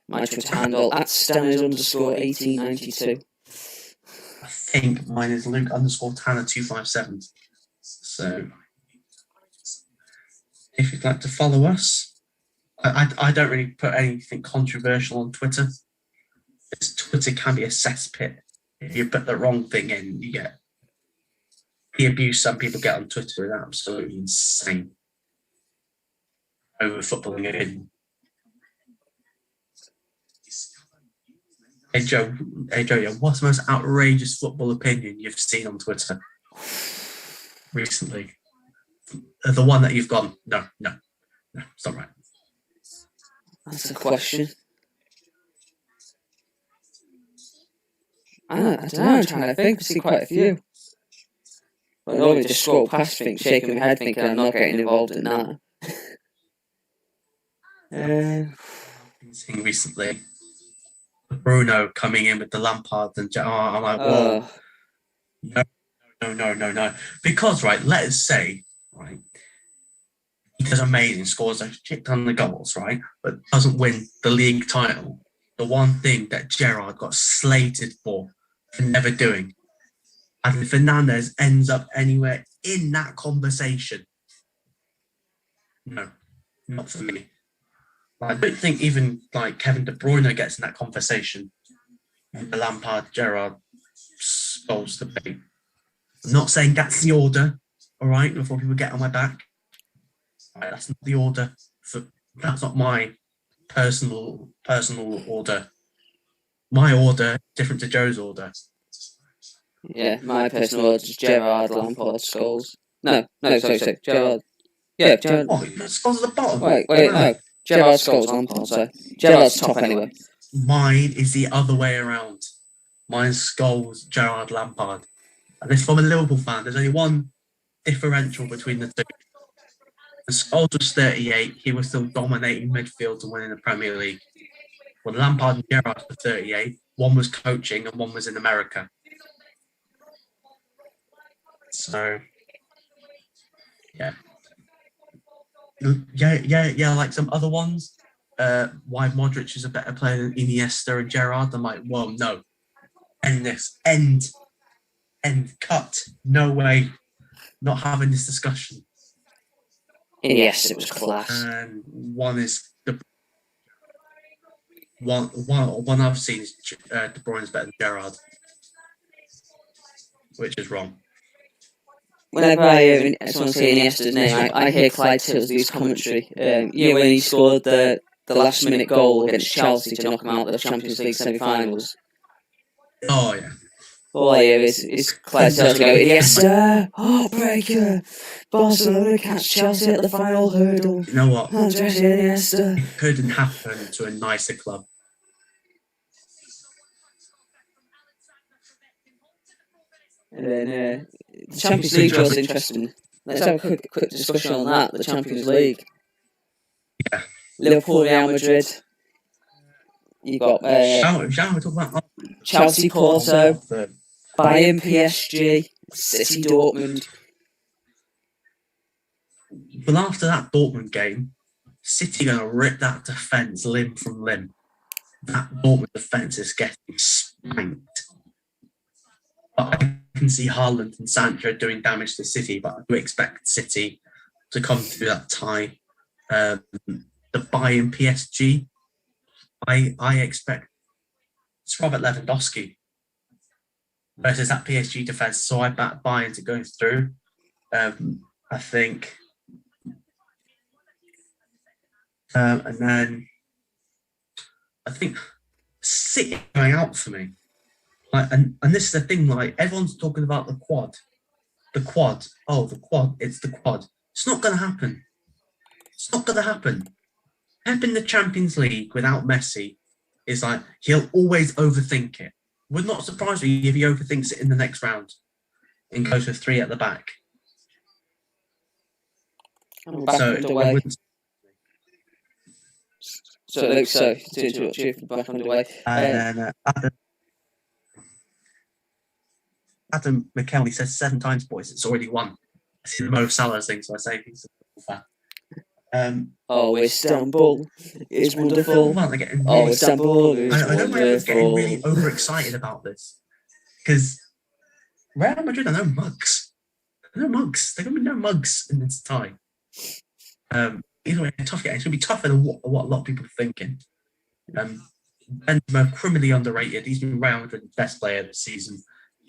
My Twitter handle at Stanners_1892. I think mine is Luke_Tanner257. So if you'd like to follow us, I don't really put anything controversial on Twitter. Twitter can be a cesspit. If you put the wrong thing in, you get the abuse some people get on Twitter is absolutely insane. Over footballing again. Hey Joe, what's the most outrageous football opinion you've seen on Twitter recently? The one that you've gone, no, it's not right. That's a question. I don't know, I'm trying to think. I've seen quite a few. But I normally just scroll past things, shaking my head, thinking I'm not getting involved in that. Seeing recently, Bruno coming in with the Lampard and I'm like, whoa, no. Because, right, let us say, right, he does amazing, scores a shit ton of goals, right, but doesn't win the league title. The one thing that Gerrard got slated for never doing. And Fernandez ends up anywhere in that conversation. No, not for me. I don't think even like Kevin De Bruyne gets in that conversation. The Lampard, Gerrard, Scholes debate. I'm not saying that's the order, all right, before people get on my back. All right, that's not the order. That's not my personal order. My order is different to Joe's order. Yeah, my personal order is Gerrard, Lampard, Scholes. No, sorry, Gerrard. Yeah, Gerrard. Oh, Scholes at the bottom. Wait, no. Gerrard, Scholes, Lampard, so Gerrard's top anyway. Mine is the other way around. Mine's Scholes, Gerrard, Lampard. And this from a Liverpool fan. There's only one differential between the two. When Scholes was 38, he was still dominating midfield and winning the Premier League. When Lampard and Gerrard were 38, one was coaching and one was in America. So, yeah, like some other ones. Why Modric is a better player than Iniesta and Gerrard. I'm like, well, no. End this. End. Cut. No way. Not having this discussion. Yes, it was class. And one is one I've seen is De Bruyne's better than Gerrard, which is wrong. Whenever I hear someone say Iniesta's name, I hear Clyde Tilsley's commentary. When he scored the last minute goal against Chelsea to knock them out of the Champions League semi-finals. Oh yeah. All I hear is Clyde Tilsley go, Iniesta, heartbreaker, Barcelona catch Chelsea at the final hurdle. You know what? Andres Iniesta. It couldn't happen to a nicer club. And then the Champions League was interesting. Let's have a quick discussion on that. The Champions League. Yeah. Liverpool, Real Madrid. You got shall we talk about Chelsea, Porto, Bayern, PSG, City, Dortmund. Well, after that Dortmund game, City are going to rip that defence limb from limb. That Dortmund defence is getting spanked. But I can see Haaland and Sancho doing damage to City, but I do expect City to come through that tie. The Bayern PSG, I expect it's Robert Lewandowski versus that PSG defence, so I back Bayern to go through. I think, and then I think City going out for me. Like, and this is the thing, like, everyone's talking about the quad. The quad. Oh, the quad. It's the quad. It's not going to happen. It's not going to happen. Pep in the Champions League without Messi is like, he'll always overthink it. Would not surprise me if he overthinks it in the next round and goes with 3 at the back. So it looks so. To interrupt you, back underway. And then Adam McKelney says 7 times, boys. It's already 1. I see the Mo Salah thing, so I say he's a fan. Istanbul is wonderful. Istanbul is wonderful. I don't know if it's getting really overexcited about this. Because Real Madrid are no mugs. They're no mugs. They're going to be no mugs in this tie. Either way, it's tough game. It's going to be tougher than what a lot of people are thinking. Benzema, criminally underrated. He's been Real Madrid's best player this season.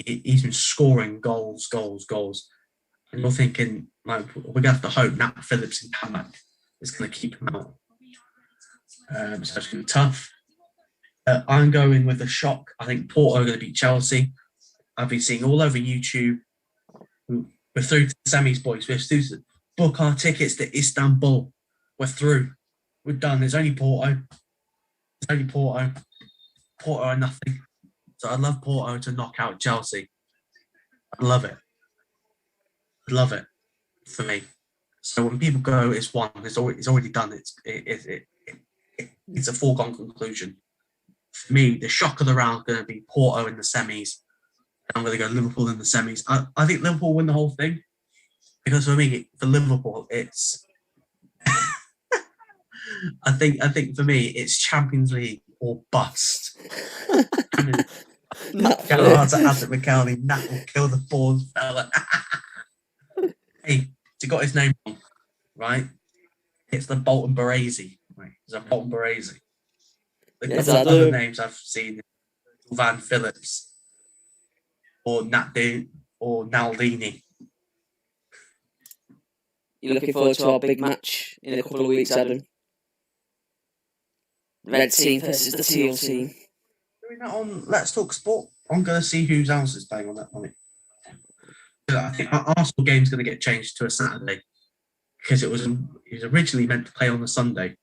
He's been scoring goals. And you're thinking, like, we're going to have to hope Nat Phillips and Kamak is going to keep him out. So it's going to be tough. I'm going with a shock. I think Porto are going to beat Chelsea. I've been seeing all over YouTube. We're through to the semis, boys. We're through to book our tickets to Istanbul. We're through. We're done. There's only Porto. Porto are nothing. So I'd love Porto to knock out Chelsea. I'd love it. For me. So when people go, it's 1. It's already done. It's a foregone conclusion. For me, the shock of the round is going to be Porto in the semis. I'm going to go Liverpool in the semis. I think Liverpool win the whole thing. Because for me, for Liverpool, it's I think for me, it's Champions League or bust. Gerrard's at Adam McKelney. Nat will kill the balls, fella. Hey, he got his name wrong, right? It's the Bolton Baresi. Right? It's a Bolton Baresi. The couple of other names I've seen, Van Phillips or Naldini. You're looking forward to our big match in a couple of weeks, Adam? Red team versus the teal team. Doing that on Let's Talk Sport. I'm going to see whose else is playing on that one. I think our Arsenal game's going to get changed to a Saturday because it was originally meant to play on a Sunday.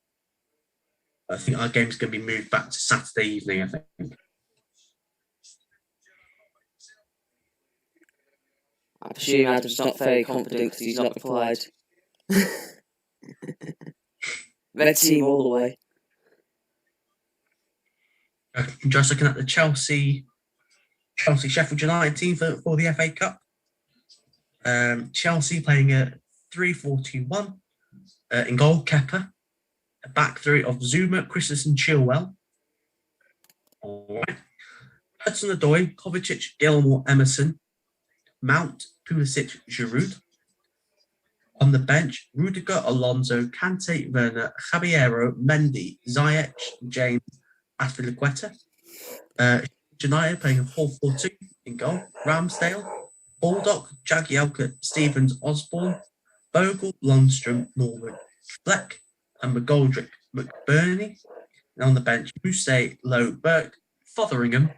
I think our game's going to be moved back to Saturday evening, I think. I presume Adam's not very confident because he's not replied. Red team all the way. I'm just looking at the Chelsea Sheffield United team for the FA Cup. Chelsea playing a 3-4-2-1. In goal, Kepa. A back three of Zuma, Christensen, Chilwell. All right. Hudson-Odoi, Kovacic, Gilmore, Emerson. Mount, Pulisic, Giroud. On the bench, Rudiger, Alonso, Kante, Werner, Caballero, Mendy, Ziyech, James, Aspilicueta. United playing a 4-4-2 in goal. Ramsdale, Baldock, Jagielka, Stevens, Osborne, Bogle, Lundstrom, Norwood, Fleck, and McGoldrick, McBurney. And on the bench, Mousse, Lowe, Burke, Fotheringham,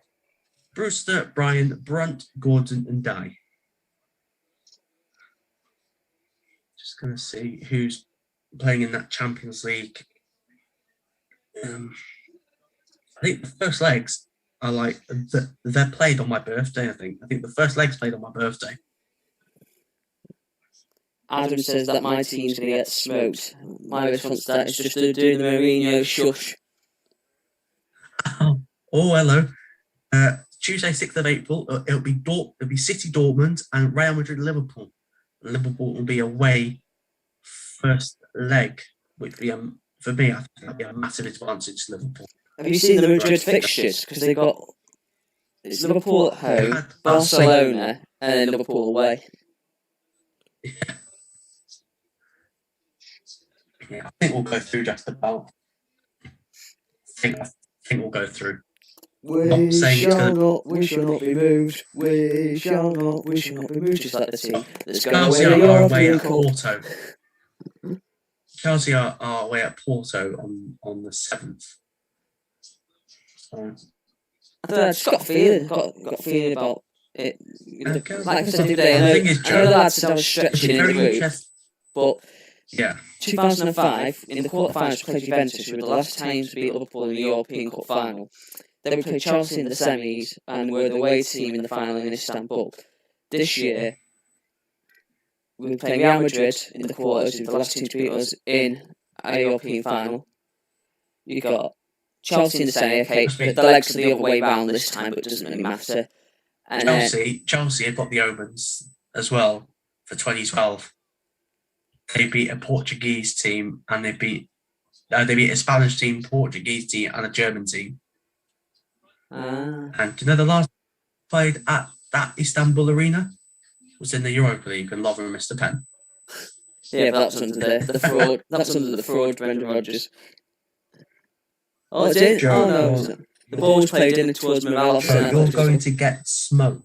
Brewster, Bryan, Brunt, Gordon, and Dye. Just going to see who's playing in that Champions League. I think the first legs are like, they're played on my birthday, I think. I think the first legs played on my birthday. Adam says that my team's going to get smoked. My response to that is just doing the Mourinho shush. Oh, hello. Tuesday, 6th of April, it'll be City, Dortmund, and Real Madrid, Liverpool. Liverpool will be away first leg, which be for me, I think that'd be a massive advantage to Liverpool. Have you seen the Madrid fixtures? Because they got it's Liverpool at home, Barcelona, and then Liverpool away. Yeah, I think we'll go through just about. I think we'll go through. We shall not be moved. We shall not be moved. Just like the team that's going Chelsea away are away at Cup. Porto. Chelsea are away at Porto on the 7th. So. I don't know, I've just got a feeling. Got a feeling about it. Okay. Like I said the other day, I know the lads said I was stretching in the group, but yeah. 2005, in the quarterfinals, we played Juventus, who were the last time to beat Liverpool in the European Cup final. Then we played Chelsea in the semis, and we're the away team in the final in Istanbul. This year, we're playing Real Madrid in the quarters, who were the last team to beat us in a European final. You've got Chelsea in the semi, okay, the legs are the other way round this time, but it doesn't really matter. And Chelsea have got the omens as well for 2012. They beat a Portuguese team, and they beat a Spanish team, Portuguese team, and a German team. And do you know the last played at that Istanbul arena was in the Europa League when Lovren missed a pen. Yeah, but that's under the fraud. That's under the fraud, Brendan Rodgers. Oh, is it? Oh no, the ball was played in towards Morales. So you're going to get smoked.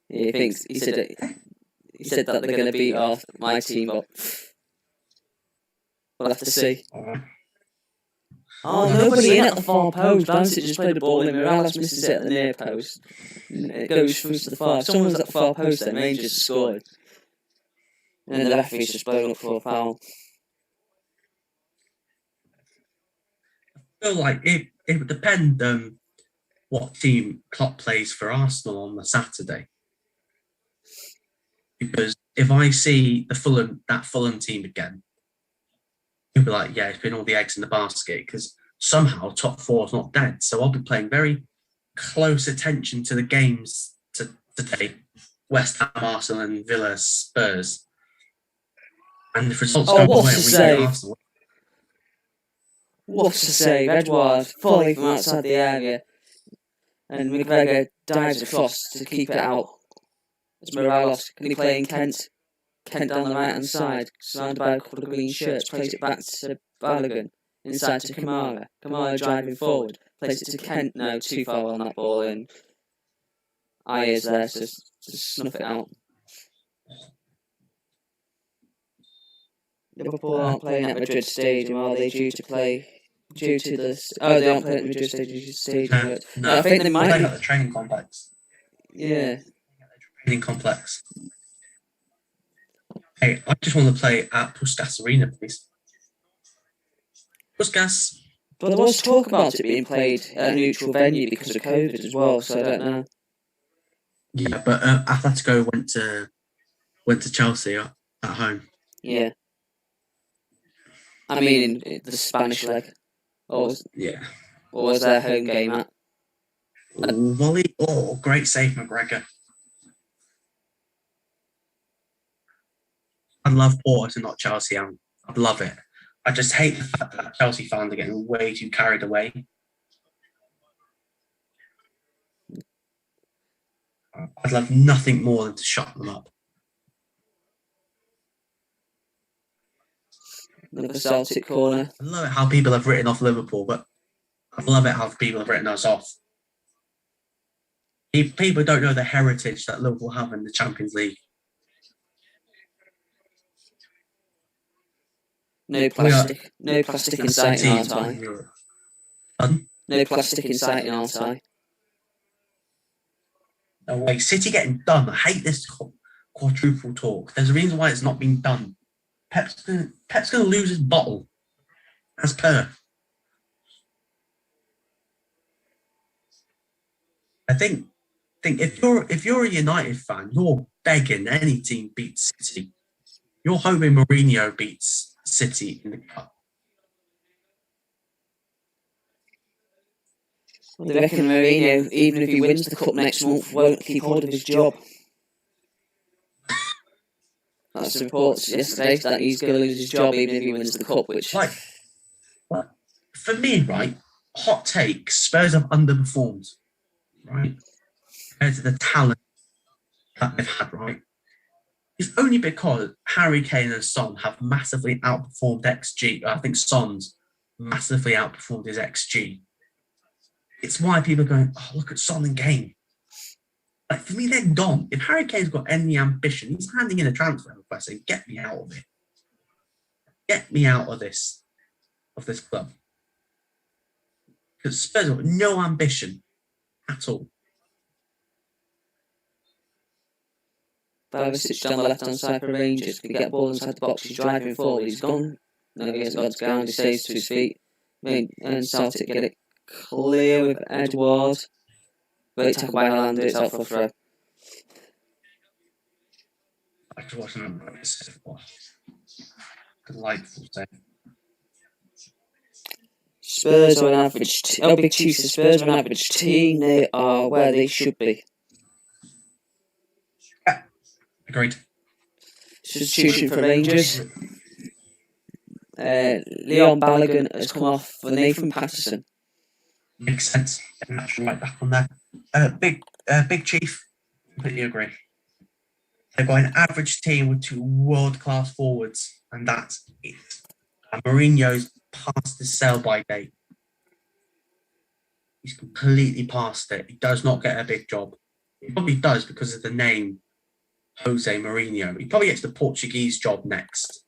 Yeah, he said that they're going to beat off my team, but we'll have to see. Oh, nobody in at the far post. Bansett just played the ball in. Morales misses it at the near post. It goes through to the far. Someone's at the far post then. Rangers scored. And then the referee's just blown up for a foul. I feel like it would depend what team Klopp plays for Arsenal on the Saturday. Because if I see that Fulham team again, you'll be like, yeah, it's been all the eggs in the basket, because somehow top four is not dead. So I'll be paying very close attention to the games today. West Ham, Arsenal, and Villa, Spurs. And if results go away, we get Arsenal. What a save. Edouard falling from outside the area. And McGregor dives across to keep it out. It's Morales. Can he play in Kent? Kent down the right hand side, surrounded by a couple of green shirts, plays it back to Balogun, inside to Kamara. Kamara driving forward, plays it to Kent. No, too far on that ball, and Ayers there to snuff it out. Liverpool aren't playing at Madrid Stadium, are they? Due to the they aren't playing at Madrid Stadium. No, I think they might. They got the training complex. Yeah. Training complex. Hey, I just want to play at Puskas Arena, please. Puskas. But there was talk about it being played at a neutral venue because of COVID as well, so I don't know. Yeah, but Atletico went to Chelsea at home. Yeah. I mean, in the Spanish leg. What was their home game at? Volley. Oh, great save, McGregor. I'd love Porto, not Chelsea. I'd love it. I just hate the fact that Chelsea fans are getting way too carried away. I'd love nothing more than to shut them up. Another Celtic corner. I love it how people have written off Liverpool, but I love it how people have written us off. People don't know the heritage that Liverpool have in the Champions League. No plastic. No plastic in sight in our tie. No plastic in sight in our tie. No way. City getting done. I hate this quadruple talk. There's a reason why it's not been done. Pep's going to lose his bottle. As per. I think if you're a United fan, you're begging any team beats City. You're hoping Mourinho beats City in the cup. Well, they reckon Mourinho, even if he wins the cup next month, won't keep hold of his job. That's the reports yesterday that he's going to lose his job even if he wins the cup, which... For me, right, hot take, Spurs have underperformed, right, compared to the talent that they've had, right? It's only because Harry Kane and Son have massively outperformed XG. I think Son's massively outperformed his XG. It's why people are going, oh, look at Son and Kane. Like, for me, they're gone. If Harry Kane's got any ambition, he's handing in a transfer request saying, get me out of it. Get me out of this club. Because Spurs have got no ambition at all. Barisic down the left-hand side for Rangers. Could get a ball inside the box, he's driving forward, he's gone. No, he hasn't got to ground, he stays to his feet. And Celtic get it clear with Edward. Great tackle by Helander, it's out for a throw. I just wasn't delightful thing. Spurs are an average team. Big Chiefs, the Spurs are an average team. They are where they should be. Yeah, agreed. Substitution for Rangers. Leon Balogun has come off for Nathan Patterson. Makes sense. Actually, right back on there. Big Chief, completely agree. They've got an average team with two world-class forwards, and that's it. And Mourinho's past the sell-by date. He's completely past it. He does not get a big job. He probably does because of the name Jose Mourinho. He probably gets the Portuguese job next.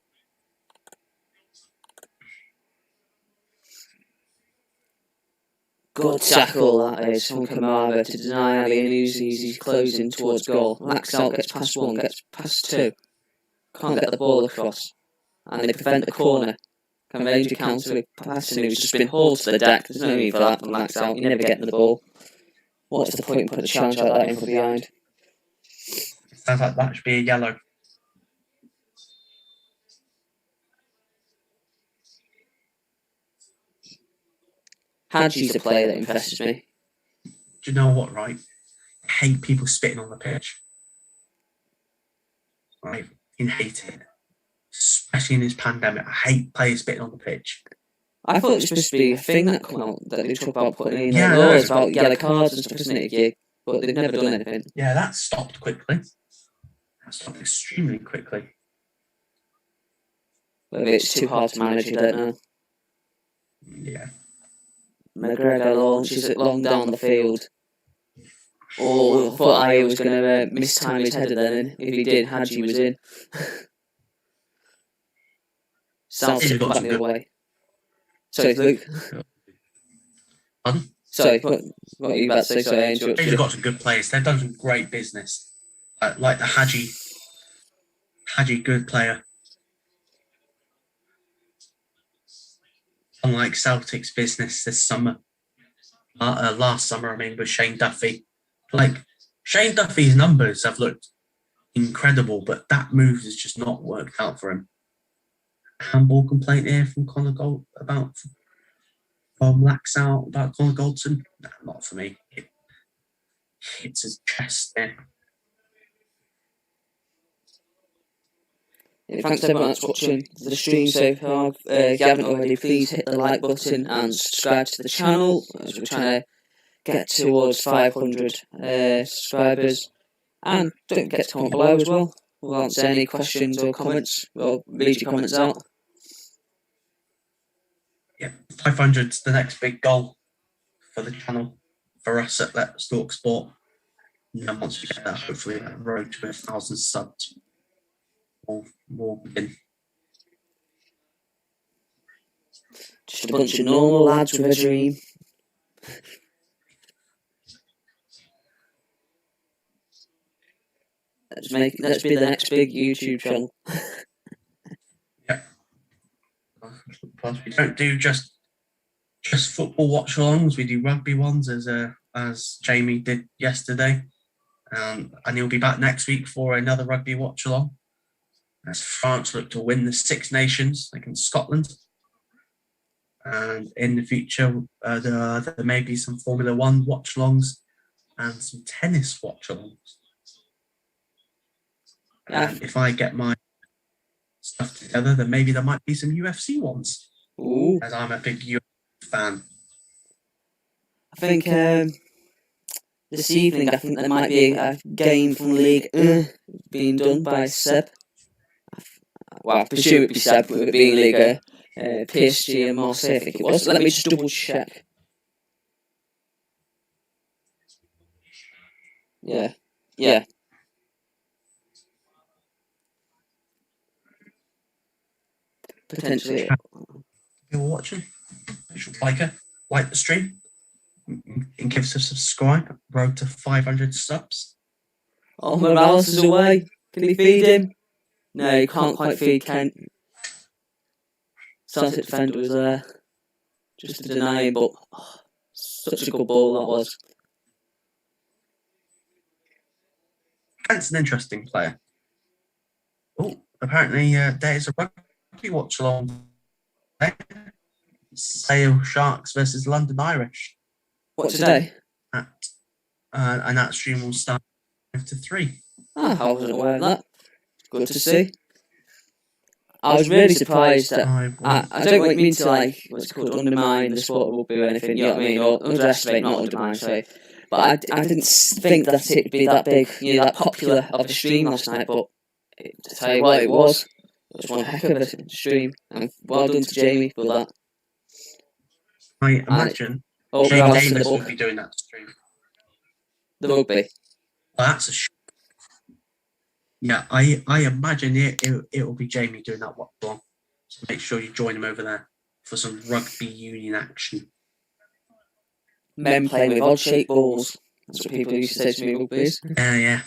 Good tackle that is from Kamara to deny Ali and Uzi's closing towards goal. Laxalt gets past one, gets past two. Can't get the ball across. And they prevent the corner. Can Ranger counter with Patterson, who's just been hauled to the deck. There's no need for that from Laxalt. You never get the ball. What's the point in putting a challenge like that in from behind? Sounds like that should be a yellow. Hadji's a player that impresses me. Do you know what, right? I hate people spitting on the pitch. I hate it. Especially in this pandemic. I hate players spitting on the pitch. I thought it was supposed to be a thing that come out, that they talk about putting in laws about yellow cards and stuff, isn't it, a gig? But they've never done anything. Yeah, that stopped quickly. That stopped extremely quickly. Whether it's too hard to manage, I don't know. Yeah. McGregor launches it long down the field. I thought Aya was going to mistime his header then, and if he did, Hadji was in. Celtic back the other way. Sorry, Luke. Pardon? Sorry, what are you about to say? Sorry, I interrupted you. They've got some good players. They've done some great business. Like the Hadji. Hadji, good player. Unlike Celtic's business this summer. Last summer, I mean, with Shane Duffy. Like, Shane Duffy's numbers have looked incredible, but that move has just not worked out for him. Handball complaint here from Connor Gold from Laxalt about Connor Goldson. No, not for me. It hits his chest there. Thanks to everyone that's watching the stream so far. If you haven't already, please hit the like button and subscribe to the channel as we're trying to get towards 500 subscribers. And don't forget to comment below as well. We'll answer any questions or comments. We'll read your comments out. Yeah, 500's the next big goal for the channel, for us at Let's Talk Sport. And then once we get that, hopefully that road to 1,000 subs will begin. Just a bunch of normal lads with a dream. Let's be the next big YouTube channel. Yeah. Plus, we don't do just football watch-alongs. We do rugby ones, as Jamie did yesterday, and he'll be back next week for another rugby watch-along. As France look to win the Six Nations against Scotland, and in the future there may be some Formula One watch-alongs and some tennis watch-alongs. And if I get my stuff together, then maybe there might be some UFC ones. Ooh. As I'm a big UFC fan. I think this evening, I think there might be a game from League being done by Seb. Well, I presume it'd be Seb, with it being Liga, PSG and Marseille, I think it was. Let me just double check. Yeah. Potentially. You're watching, like the stream, and give us a subscribe. Road to 500 subs. Oh, Morales is away. Can he feed him? No, he can't quite feed Kent. Celtic defender was there, just to deny him, but such a good ball that was. Kent's an interesting player. Oh, apparently there's a rugby watch along. Sale Sharks versus London Irish. What today? And that stream will start 5 to 3. I wasn't aware of that. Good to see. I was really surprised that I don't mean to undermine the sport of rugby or anything, you know what I mean, or underestimate, not undermine, sorry. But I didn't think that it'd be that big, that popular of a stream last night, but to tell you what, it was one heck of a stream, and well done to Jamie for that. I imagine Jane Davis will be doing that stream. The rugby. Well, that's a yeah, I imagine it will be Jamie doing that watch along. So make sure you join him over there for some rugby union action. Men playing with odd-shaped balls. That's what people used to say to me, rugby is. Yeah.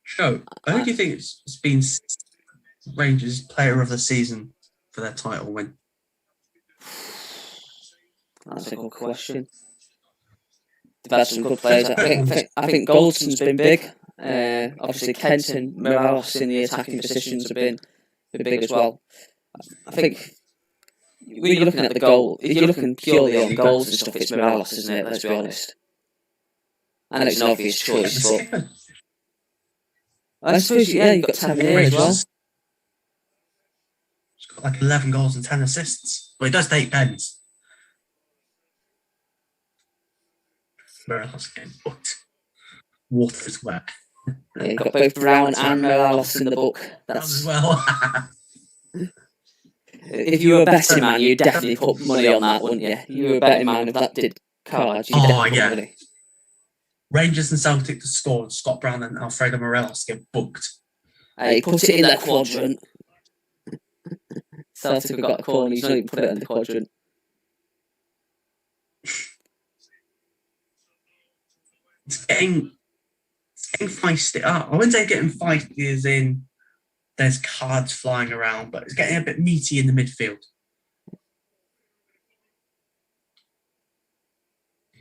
So, who do you think it's been Rangers Player of the Season for their title win? That's a good question. They've had some good players. I think Goldson's been big. Obviously, Kent and Morales in the attacking positions have been big as well. I think when you're looking at the goal, if you're looking purely on goals and stuff, it's Morales, isn't it? Let's be honest. I know it's an obvious choice, but I suppose you've got Tavernier as well. He's got like 11 goals and 10 assists. Well, he does take pens. Morales getting booked. Water is wet. Yeah, you've got both Brown and Morales in the book. That's as well. If you were a betting man, you'd definitely put money on that, wouldn't you? You were a betting man if that did cards. You'd definitely put money. Rangers and Celtic to score, and Scott Brown and Alfredo Morelos get booked. Hey, put it in that quadrant. Celtic have got a corner, he's not even put it in the quadrant. It's getting feisty. I wouldn't say getting feisty as in there's cards flying around, but it's getting a bit meaty in the midfield.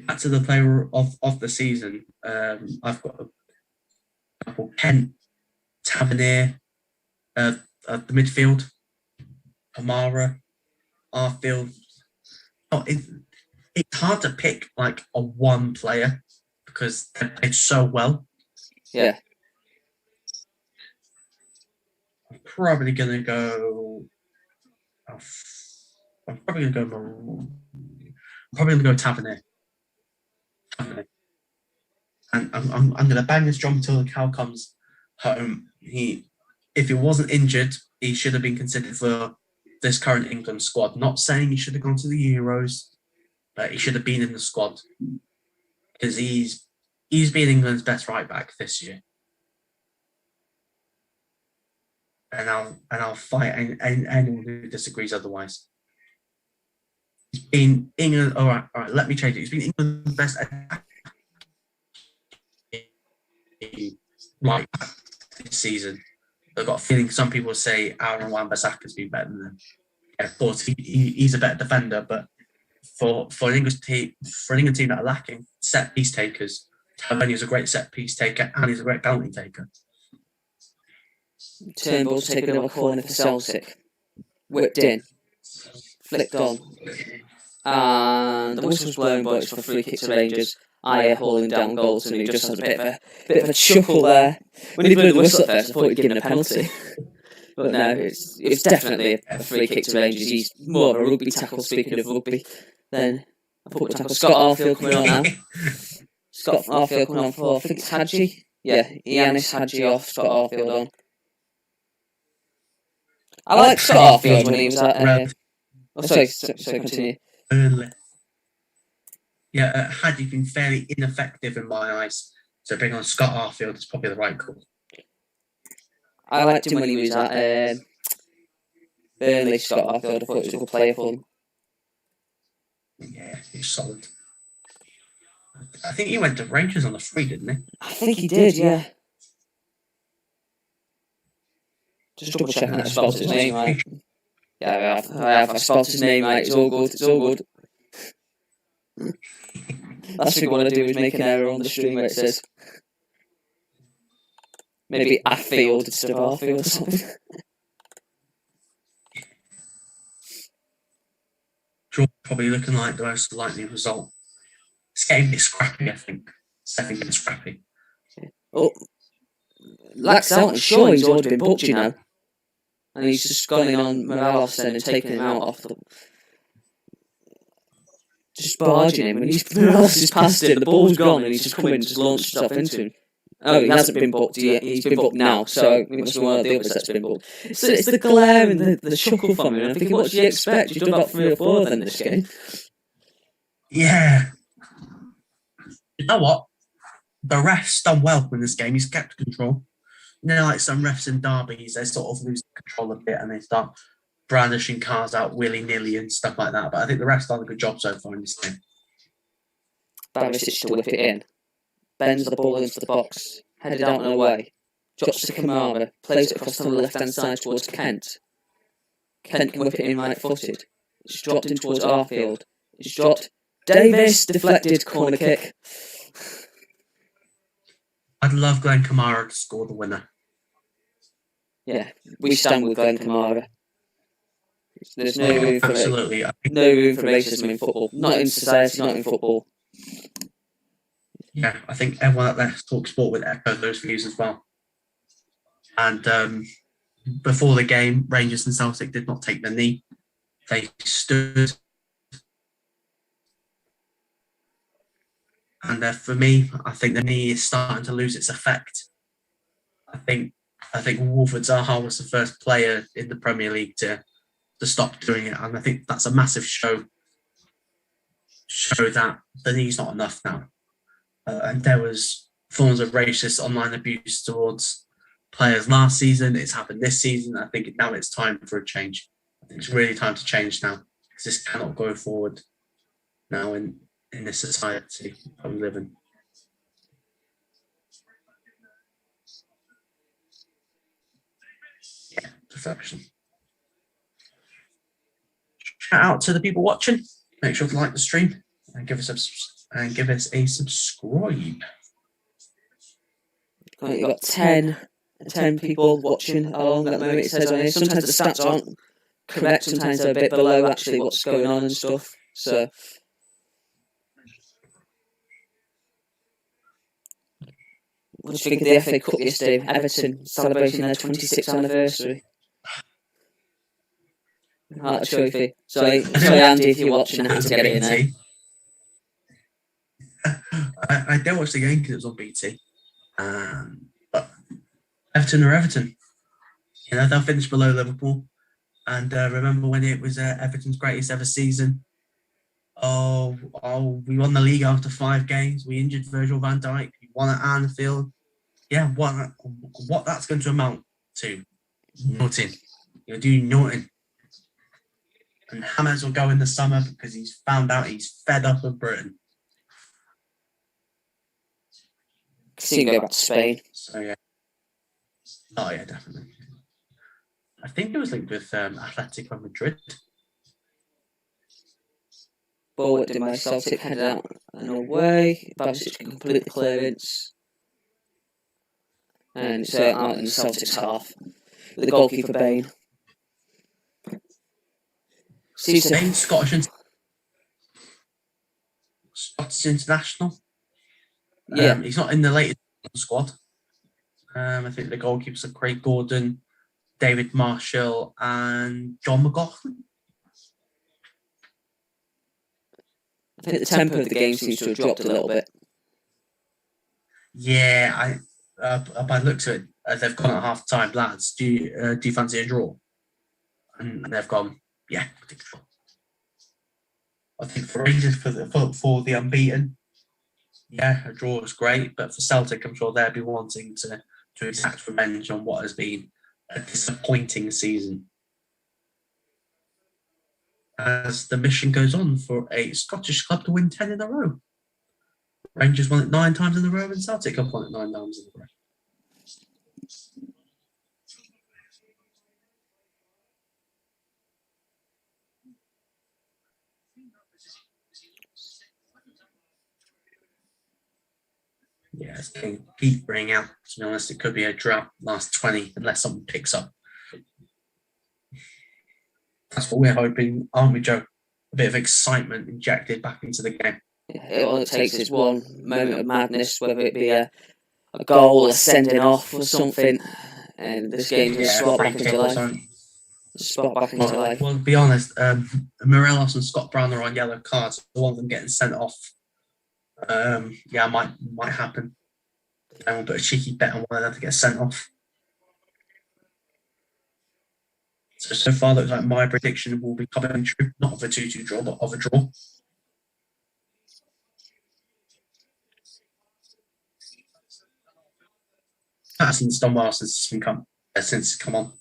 Back to the player of the season, I've got a couple: Kent, Tavernier, the midfield, Amara, Arfield. It's hard to pick like a one player because they played so well. Yeah. I'm probably gonna go Tavernier. And I'm going to bang this drum until the cow comes home. He if he wasn't injured, he should have been considered for this current England squad. Not saying he should have gone to the Euros, but he should have been in the squad because he's been England's best right back this year. And I'll fight anyone who disagrees otherwise. He's been England. All right. Let me change it. He's been England's best right back this season. I've got a feeling some people say Aaron Wan-Bissaka's been better than him. Yeah, of course, he's a better defender, but for an English team, that are lacking set piece takers, Tavernier is a great set piece taker and he's a great penalty taker. Turnbull to take another corner for Celtic. Whipped in. Flicked on. And the whistle's blown, but it's for free kick to Rangers. Aya hauling down Goldson, who just had a bit of a chuckle there. When he blew the whistle at first, I thought he'd given a penalty. But no, it's definitely a free kick to Rangers. He's more of a rugby tackle, speaking of rugby, than a football tackle. Scott Arfield coming on now. Scott Arfield coming on for, I think it's Hadji. Yeah, Ianis Hadji off, Scott Arfield on. I like Scott Arfield when he was at... sorry, continue. Burnley. Yeah, Hadji been fairly ineffective in my eyes. So bringing on Scott Arfield is probably the right call. I liked him when he was at Burnley, Scott Arfield. I thought he was a good player for him. Yeah, he's solid. I think he went to Rangers on the free, didn't he? I think he did, yeah. Just double checking that I spelled his name right. Yeah, I have. I spelled his name right. It's all good. Last thing I want to do is make an error on the stream where it says maybe Affield instead of Arfield or something. Draw probably looking like the most likely result. It's getting a bit scrappy, I think. It's definitely getting scrappy. Oh, Lax out, sure he's already been booked, you know. And he's just gone in on Morales then and taken him out off the... Just barging him, and Morales has passed it, the ball's gone, and he's just come in and just launched himself into him. Oh, he hasn't been booked yet, he's been booked now, so it must be one of the others that's been booked. So it's the glare and the chuckle from him, and I'm thinking, what do you expect? You've done about 3 or 4 of them this game. Yeah. You know what? The ref's done well in this game, he's kept control. You know, like some refs in derbies, they sort of lose control a bit and they start brandishing cars out willy-nilly and stuff like that. But I think the ref's done a good job so far in this game. Barisic to whip it in. Bends the ball into the box. Headed out and away. Drops to Kamara. Plays it across the left-hand side towards Kent. Kent can whip it in right-footed. It's dropped in towards Arfield. It's dropped. Davis! Deflected. Corner kick. I'd love Glenn Kamara to score the winner. Yeah, we stand with Glenn Kamara. There's no room for absolutely. No room for racism in football. Not in society, not in football. Yeah, I think everyone at Let's Talk Sport would echo those views as well. And before the game, Rangers and Celtic did not take the knee. They stood. And for me, I think the knee is starting to lose its effect. I think Wilfred Zaha was the first player in the Premier League to stop doing it, and I think that's a massive show that the knee's not enough now. And there was forms of racist online abuse towards players last season. It's happened this season. I think now it's time for a change. I think it's really time to change now, because this cannot go forward now in this society that we live in. Yeah, perfection. Shout out to the people watching. Make sure to like the stream and give us a subscribe. You've got 10 people watching along at the moment. It says on here. Sometimes the stats aren't correct. Sometimes they're a bit below actually what's going on and stuff. So. What do you think of the FA Cup yesterday? Everton celebrating their 26th anniversary. Heart trophy. Sorry, Andy, if you're watching, I have to get it in there. I don't watch the game because it was on BT. But Everton are Everton. they'll finish below Liverpool. And remember when it was Everton's greatest ever season? Oh, we won the league after 5 games. We injured Virgil van Dijk. We won at Anfield. Yeah, what that's going to amount to? Nothing. You're doing nothing. And James will go in the summer because he's found out he's fed up of Britain. See him go back to Spain. So yeah. Oh yeah, definitely. I think it was linked with Atletico Madrid. But what did my Celtic head out and away? Babicic complete clearance. And it's out in the Celtic's half. With the goalkeeper Bain. Bain, Scottish international. Yeah. He's not in the latest squad. I think the goalkeepers are Craig Gordon, David Marshall, and John McLaughlin. I think the tempo of the game seems to have dropped a little bit. Yeah, by the looks of it, they've gone at half time, lads. Do you fancy a draw? And they've gone, yeah, I think so. I think for Rangers for the unbeaten, yeah, a draw is great. But for Celtic, I'm sure they'll be wanting to exact revenge on what has been a disappointing season. As the mission goes on for a Scottish club to win 10 in a row. Rangers won it 9 times in a row and Celtic have won it 9 times in a row. Yeah, it's going to keep bringing out. To be honest, it could be a drought last 20 unless someone picks up. That's what we're hoping, aren't we, Joe? A bit of excitement injected back into the game. Yeah, all it takes is one moment of madness, whether it be a goal, a sending off, or something, and this game can swap back into life. Well, to be honest, Morelos and Scott Brown are on yellow cards. One of them getting sent off. Yeah, might happen. And we'll put a cheeky bet on one of them to get sent off. So far, looks like my prediction will be coming true. Not of a 2-2 draw, but of a draw. Patterson's done well since it's come on.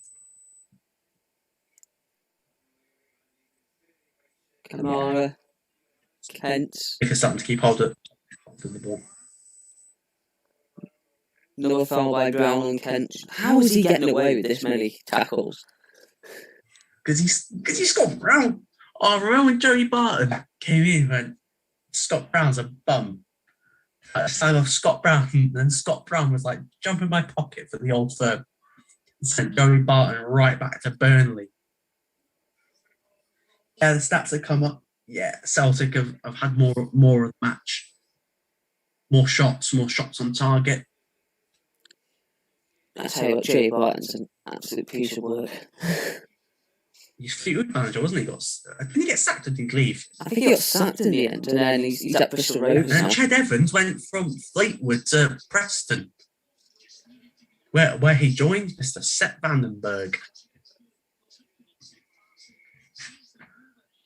Kamara, Kent. They're starting to keep hold of the ball. Another foul by Brown on Kent. How is he getting away with this many tackles? Because he's Scott Brown. Oh, remember when Joey Barton came in and went, Scott Brown's a bum. I signed off Scott Brown, and then Scott Brown was like, jump in my pocket for the old firm. And sent Joey Barton right back to Burnley. Yeah, the stats have come up. Yeah, Celtic have had more of the match. More shots on target. I tell you what, Joey Barton's an absolute piece of work. He's Fleetwood manager, wasn't he? Didn't he get sacked or did he leave? I think he got sacked in the end, and then he's at Bristol Rovers now. And Ched Evans went from Fleetwood to Preston, where he joined Mr. Sepp Vandenberg.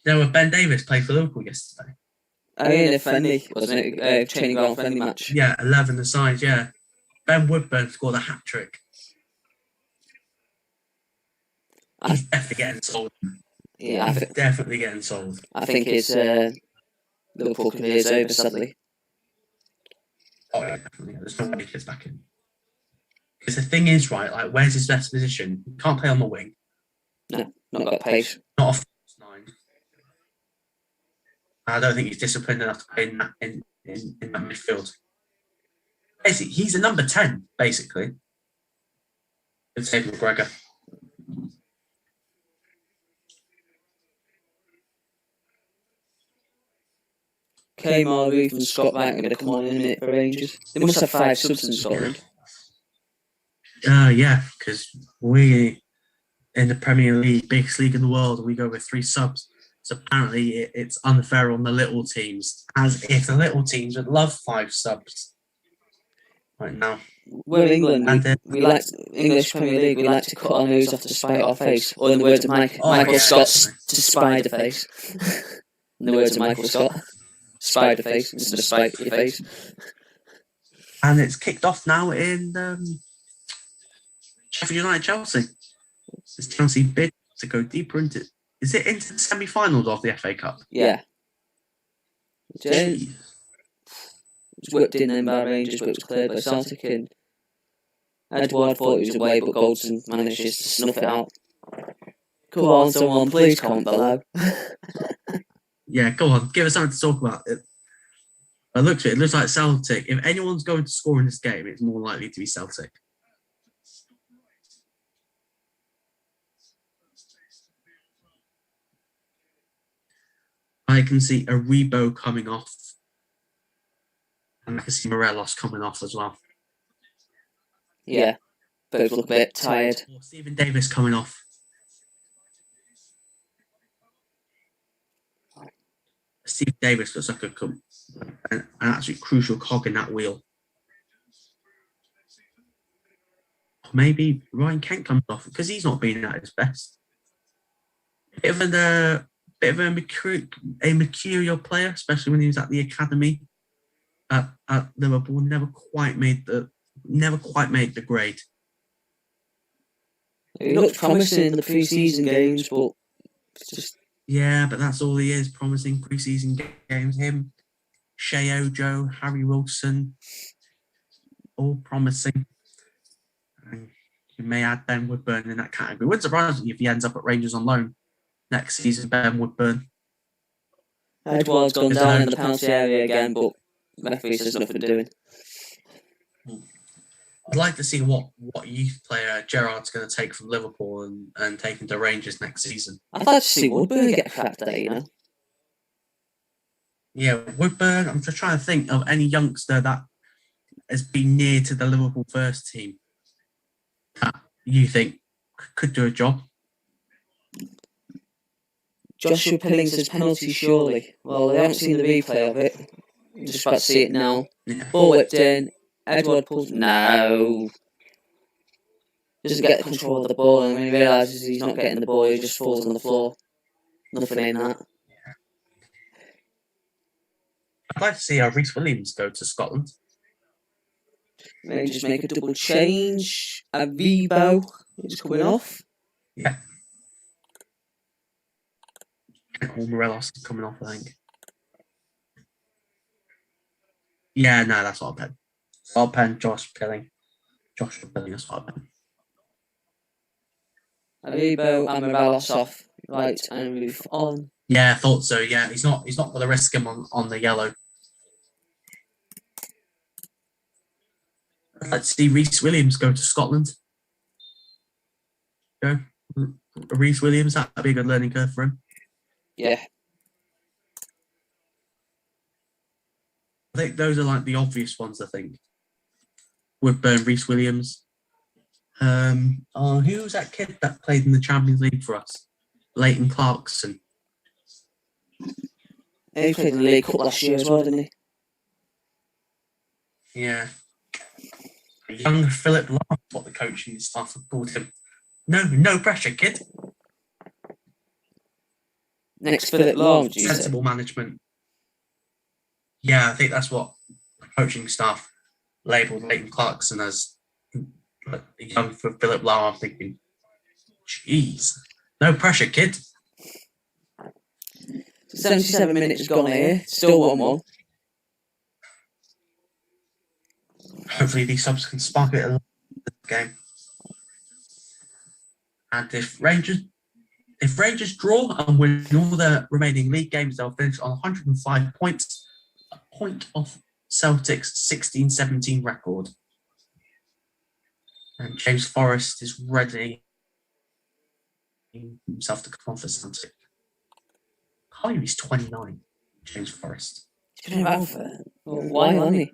There were Ben Davis played for Liverpool yesterday. Oh, yeah, the friendly, wasn't it? Training ground friendly match. Yeah, 11 aside, yeah. Ben Woodburn scored a hat-trick. He's definitely getting sold. Yeah, definitely getting sold. I think his Liverpool career is over, sadly. Oh, yeah, definitely. There's no way he gets back in. Because the thing is, right, like, where's his best position? He can't play on the wing. No, not got pace. Not a false 9. I don't think he's disciplined enough to play in that midfield. Basically, he's a number 10, basically. With David McGregor. Kmart, Reef and Scott Wright are going to come on in a minute for Rangers. They must have 5 subs in Scotland. Yeah, because we in the Premier League, biggest league in the world, and we go with 3 subs. So apparently it's unfair on the little teams, as if the little teams would love 5 subs. right now. We're England. And, We like English Premier League. We like to cut our nose off to spite our face, or in the words of Michael Scott, to spider face. In the words of Michael Scott, spider face instead of spite your face. And it's kicked off now in Sheffield United Chelsea. It's Chelsea bid to go deeper into. Is it into the semi-finals of the FA Cup? Yeah. It was whipped in then by Rangers, but it was cleared by Celtic, and Edward thought he was away, but Goldson manages to snuff it out. Come on, someone, please comment below. Yeah, go on, give us something to talk about. It looks like Celtic. If anyone's going to score in this game, it's more likely to be Celtic. I can see Aribo coming off. And I can see Morelos coming off as well. Yeah, both look a bit tired. Stephen Davis coming off. Steve Davis looks like an absolute crucial cog in that wheel. Maybe Ryan Kent comes off because he's not been at his best. Bit of a mercurial player, especially when he was at the academy at Liverpool. Never quite made the grade. He looked promising in the pre-season games, but it's just... Yeah, but that's all he is, promising pre-season games. Him, Shea Ojo, Harry Wilson, all promising. And you may add Ben Woodburn in that category. Wouldn't surprise me if he ends up at Rangers on loan next season, Ben Woodburn. Edward's gone down in the penalty area again, but referee says nothing doing. I'd like to see what youth player Gerrard's going to take from Liverpool and take him to Rangers next season. I'd like to see Woodburn get a crack there, you know. Yeah, Woodburn. I'm just trying to think of any youngster that has been near to the Liverpool first team that you think could do a job. Joshua Pillington's penalty, surely. Well, I haven't seen the replay of it. I'm just about to see it now. Yeah. Ball whipped in. Edward pulls... No. Doesn't get control of the ball, and when he realises he's not getting the ball, he just falls on the floor. Nothing in that. I'd like to see Rhys Williams go to Scotland. Rangers make a double change. Aribo is coming off. Yeah. Morelos is coming off, I think. Yeah, no, that's what I pen. I'll pen Joshua Pilling, that's what I pen. Aribo and Morelos off. Right, and Roof on. Yeah, I thought so. Yeah, he's not going to risk him on the yellow. Let's see Rhys Williams go to Scotland. Go. Rhys Williams, that'd be a good learning curve for him. Yeah. I think those are like the obvious ones, I think. Woodburn, Rhys Williams. Who was that kid that played in the Champions League for us? Leighton Clarkson. He played in the League Cup last year as well, didn't he? Yeah. Young Philip Lahm, what the coaching staff have called him. No pressure, kid. Next Philip Lahm, sensible management. Yeah, I think that's what the coaching staff labelled Leighton Clarkson as. Young for Philip Lahm. I'm thinking, jeez, no pressure, kid. 77 minutes gone here, still 1-1. Hopefully these subs can spark it a little bit in the game. And if Rangers draw and win all their remaining league games, they'll finish on 105 points, a point off Celtic's 16-17 record. And James Forrest is ready himself to come off for Celtic. I can't believe he's 29, James Forrest. He's been around for a while, hasn't he?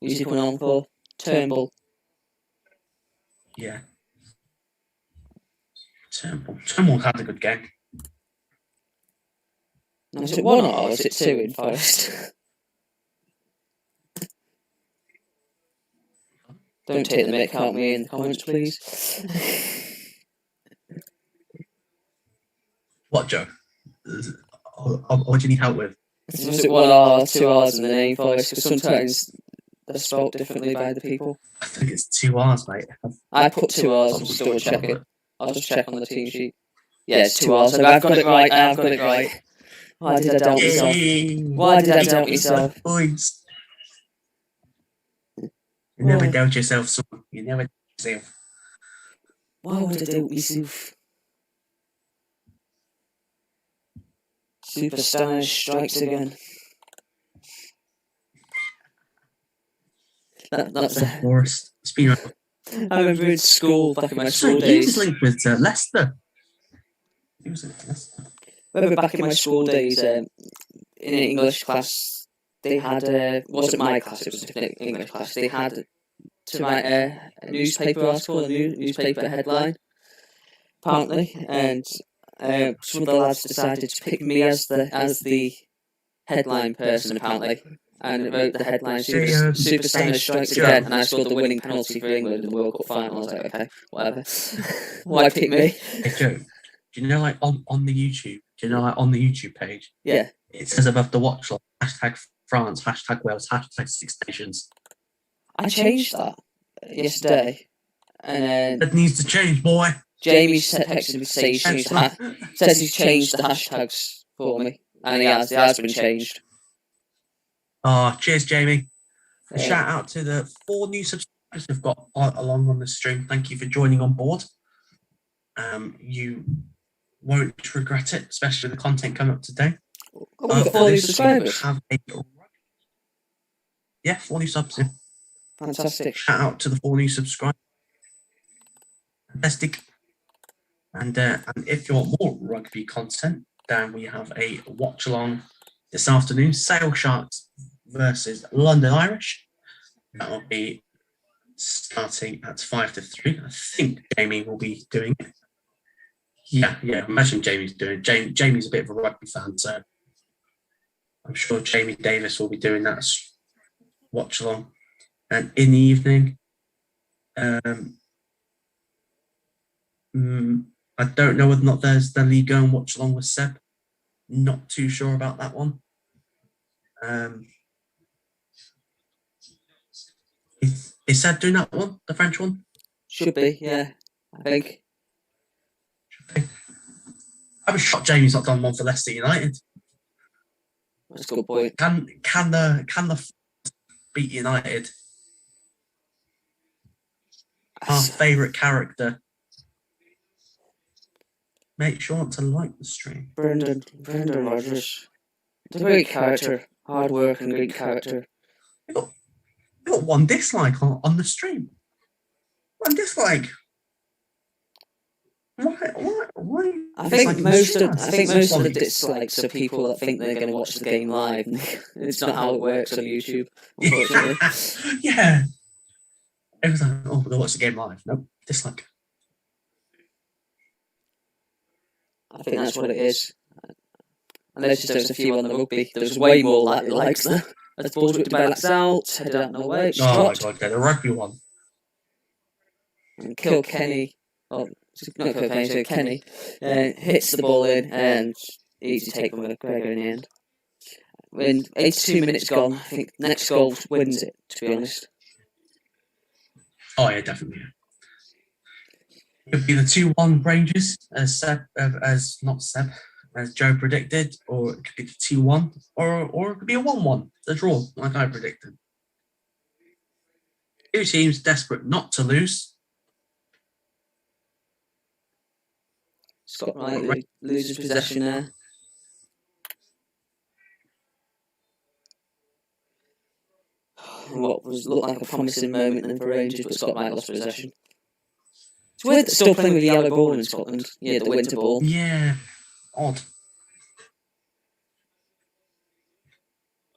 Who's he coming on for? Turnbull. Yeah. Turnbull had a good game. Now, is it 1 or is it 2 in Forest? Don't take the mick out of me in the comments, please. What, Joe? What do you need help with? Was it 1 R or 2 R's in the name voice? Because sometimes they're spelt differently by the people. I think it's 2 R's, mate. I put 2 R's, I'm still checking. I'll just check on the team sheet. Yeah, it's 2 R's. I've got it right, I've got it right. Why did I doubt myself? Why did I doubt myself? Points. You never doubt yourself, son. You never doubt yourself. Why would I doubt myself? Superstar strikes again. That's a Forest. It's been I remember in school, back in my school he was days. linked with Leicester. He was at Leicester. Remember back in my school days, in an English class, they had, wasn't my class, it was a different English class, they had to write a newspaper article, a newspaper headline, apparently, and some of the lads decided to pick me as the headline person, apparently, and it wrote the headline, Superstar strikes again, and I scored the winning penalty for England in the World Cup final. I was like, okay, whatever. Why pick me? Hey, Joe, do you know, like, on the YouTube, page, Yeah, it says above the watch log, #France, #Wales, #Six Nations. I changed that yesterday, and That needs to change, boy. Jamie texted me to say says he's changed the hashtags for me, and it has been changed. Oh, cheers, Jamie. A shout out to the 4 new subscribers we've got along on the stream. Thank you for joining on board. You won't regret it, especially the content coming up today. Oh, we've got 4 new subscribers. Yeah, 4 new subs. Yeah. Fantastic. Shout out to the 4 new subscribers. Fantastic. And if you want more rugby content, then we have a watch along this afternoon. Sale Sharks versus London Irish. That will be starting at 5 to 3. I think Jamie will be doing it. Yeah. Imagine Jamie's doing it. Jamie's a bit of a rugby fan, so I'm sure Jamie Davis will be doing that watch along. And in the evening, I don't know whether or not there's the League and watch along with Seb. Not too sure about that one. Is Seb doing that one, the French one? Should be, yeah. I think. Should be. I was shocked Jamie's not done one for Leicester United. That's a good point. Can the beat United? Our favourite character. Make sure to like the stream. Brendan Rodgers. He's a great character. Hard work and great character. You got 1 dislike on the stream. 1 dislike. Why? I think most of the dislikes are people that think they're going to watch the game live. It's not how it works on YouTube, unfortunately. Yeah. Everyone's like, oh, we're going to watch the game live. Nope, dislike. I think that's what it is. I noticed there was a few on the rugby. There was way more likes there. As the ball's whipped by lads out, headed out no way. Oh my god, okay, the rugby one. And Kilkenny, not Kilkenny, so Kenny, hits the ball in and easy take from McGregor in the end. When 82 minutes gone, I think next goal wins it, to be honest. Oh yeah, definitely. It could be the 2-1 Rangers, as Joe predicted, or it could be the 2-1, or it could be a 1-1, the draw, like I predicted. 2 teams desperate not to lose. Scott Wright loses possession there. What looked like a promising moment then for Rangers, but Scott Wright lost possession. It's weird they're still playing with the yellow ball in Scotland. Yeah, the winter ball. Yeah, odd.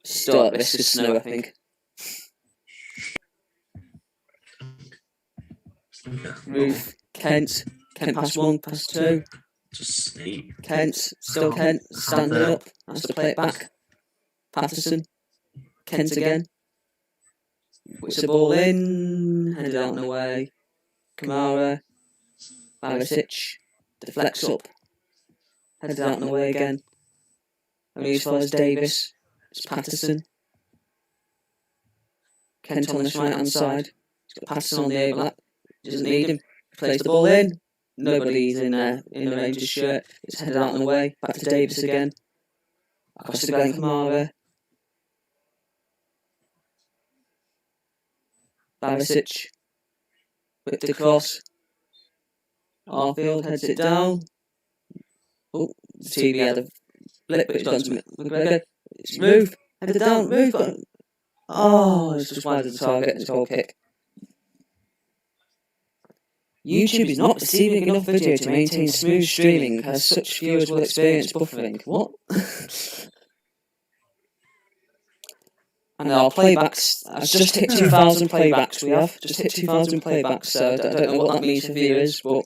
Still at risk of snow, I think. Roof, Kent pass 1, pass 2. Just see. Kent, standing up, has to play it back. Patterson, Kent again. Puts the ball in, headed out and away. Kamara, Barisic, deflects up, headed out and away again. Only as far as Davis, it's Patterson. Kent on this right hand side. He's got Patterson on the overlap. Doesn't need him. Plays the ball in. Nobody's in there in the Rangers shirt. It's headed out and away. Back to Davis again. Across to Glenn Kamara. Barisic. Whipped across. Arfield heads it down. Oh, the TV had a blip, but it's gone to McGregor. It's move. Headed down. Move. Oh, it's just wide of the target. It's a goal kick. YouTube is not receiving enough video to maintain smooth streaming, as such viewers will experience buffering. What? And our playbacks, I've just hit 2,000 playbacks, we have. Just hit 2,000 playbacks, so I don't know what that means for viewers, but...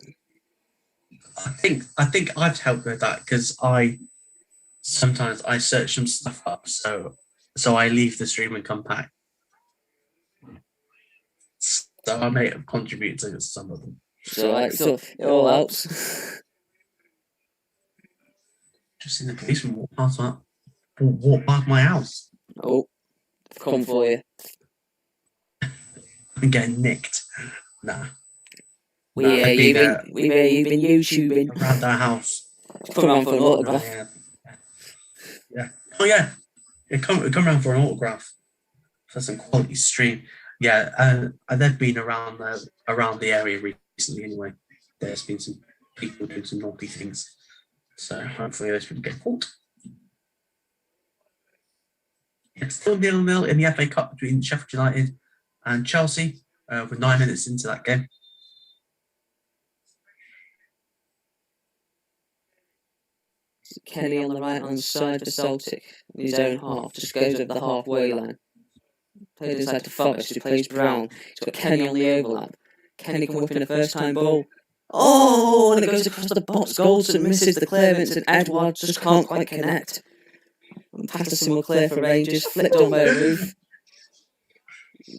I think I've helped with that, because sometimes I search some stuff up, so I leave the stream and come back. So I may have contributed to some of them. So it all helps. Just seen the policeman walk past my house. Oh, I've come for you. I'm getting nicked. Nah. We hear you've been YouTubing. Around our house. Come around for an autograph. Yeah. Oh yeah. Come around for an autograph. For some quality stream. Yeah, they've been around the area recently anyway. There's been some people doing some naughty things. So hopefully those people get caught. It's still 0-0 in the FA Cup between Sheffield United and Chelsea. We're 9 minutes into that game. Kenny on the right hand side for Celtic in his own half, just goes over the halfway line. Played inside to Forrest, who plays Brown. He's got Kenny on the overlap. Kenny can whip in a first time ball. Oh, and it goes across the box. Goldson misses the clearance, and Edward just can't quite connect. And Patterson will clear for Rangers. Flicked on by Roof.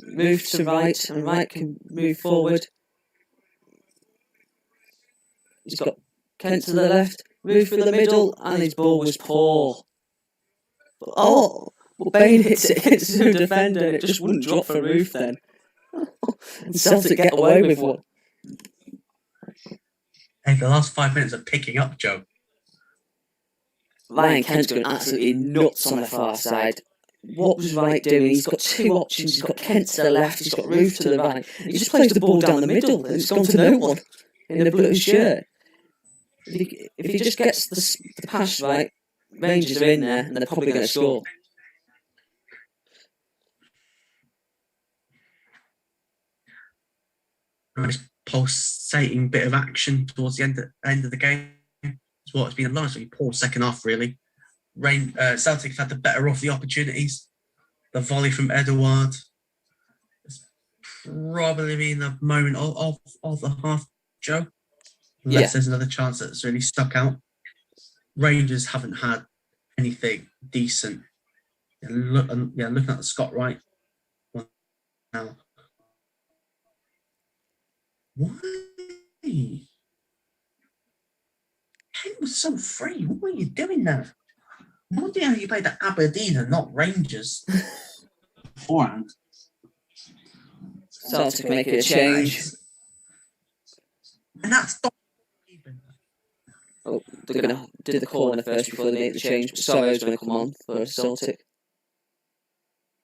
Move to right, and right can move forward. He's got Kent to the left. Roof through the middle, and his ball was poor. Oh! Well, Bain hits the defender, and it just wouldn't drop for Roof then. And Celtic get away with one. Hey, the last 5 minutes are picking up, Joe. Ryan Kent's going absolutely nuts on the far side. What was Wright doing? He's got two options. He's got Kent to the left, he's got Roof to the right. He just plays the ball down the middle, and it's gone to no one in a blue shirt. If he just gets the pass right, Rangers are in there, and they're probably going to score. Nice pulsating bit of action towards the end of the game. It's what's been a largely poor second half, really. Celtic have had the better of the opportunities. The volley from Edouard. It's probably been the moment of the half, Joe. Unless there's another chance that's really stuck out. Rangers haven't had anything decent. Looking at the Scott Wright one now. Why? He was so free. What are you doing now? What do you played at Aberdeen and not Rangers beforehand? Celtic make a change. And that's not even. Oh, they're going to do the corner first before they make the change. But Sorrow's going to come on for Celtic.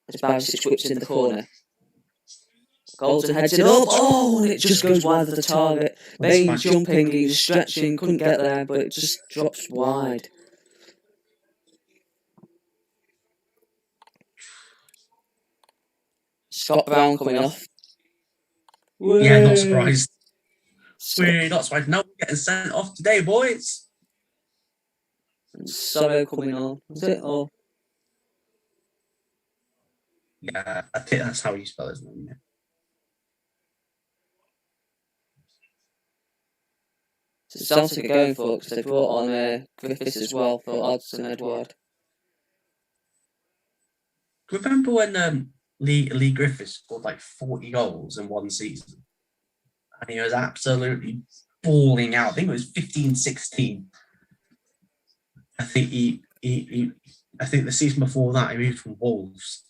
As Barisic whips in the corner. Goldson heads it up. Oh, and it just goes wide of the target. Bain's jumping, he's stretching, couldn't get there, but it just drops wide. Scott Brown coming off. Yeah, not surprised. We're not surprised. No one getting sent off today, boys. And Sorrow coming on. Was it? Or yeah, I think that's how you spell his name. Yeah. So Celtic are going for it because they brought on Griffiths as well for Odds and Edward. Remember when Lee Griffiths scored like 40 goals in one season. And he was absolutely balling out. I think it was 15-16. I think I think the season before that, he moved from Wolves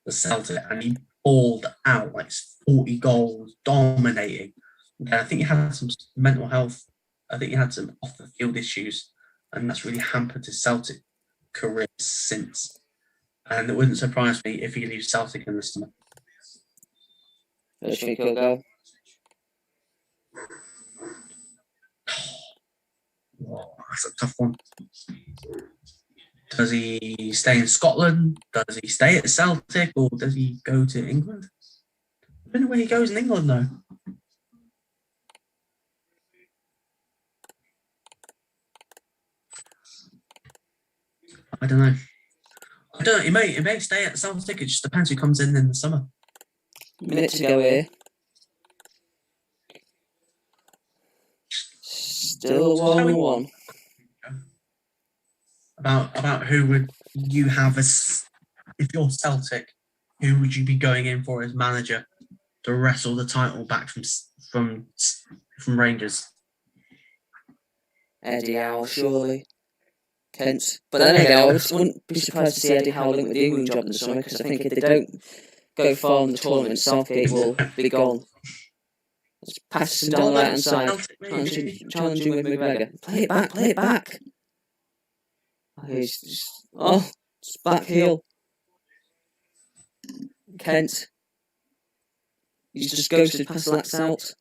to Celtic, and he balled out like 40 goals, dominating. And I think he had some mental health. I think he had some off the field issues, and that's really hampered his Celtic career since. And it wouldn't surprise me if he leaves Celtic in the summer. I think he'll go. Oh, that's a tough one. Does he stay in Scotland? Does he stay at Celtic, or does he go to England? I don't know where he goes in England, though. I don't know. He may stay at Celtic. It just depends who comes in the summer. Minute to go here. Still 1-1. About who would you have as, if you're Celtic, who would you be going in for as manager to wrestle the title back from Rangers? Eddie Howe, surely. Kent. But then again, I wouldn't be surprised to see Eddie Howe linked with the England job in the summer, because I think if they don't go far in the tournament, Southgate will be gone. Let's pass him down the right hand side. Challenging with McGregor. Play it back. It's back heel. Kent. He's just ghosted past Lax out.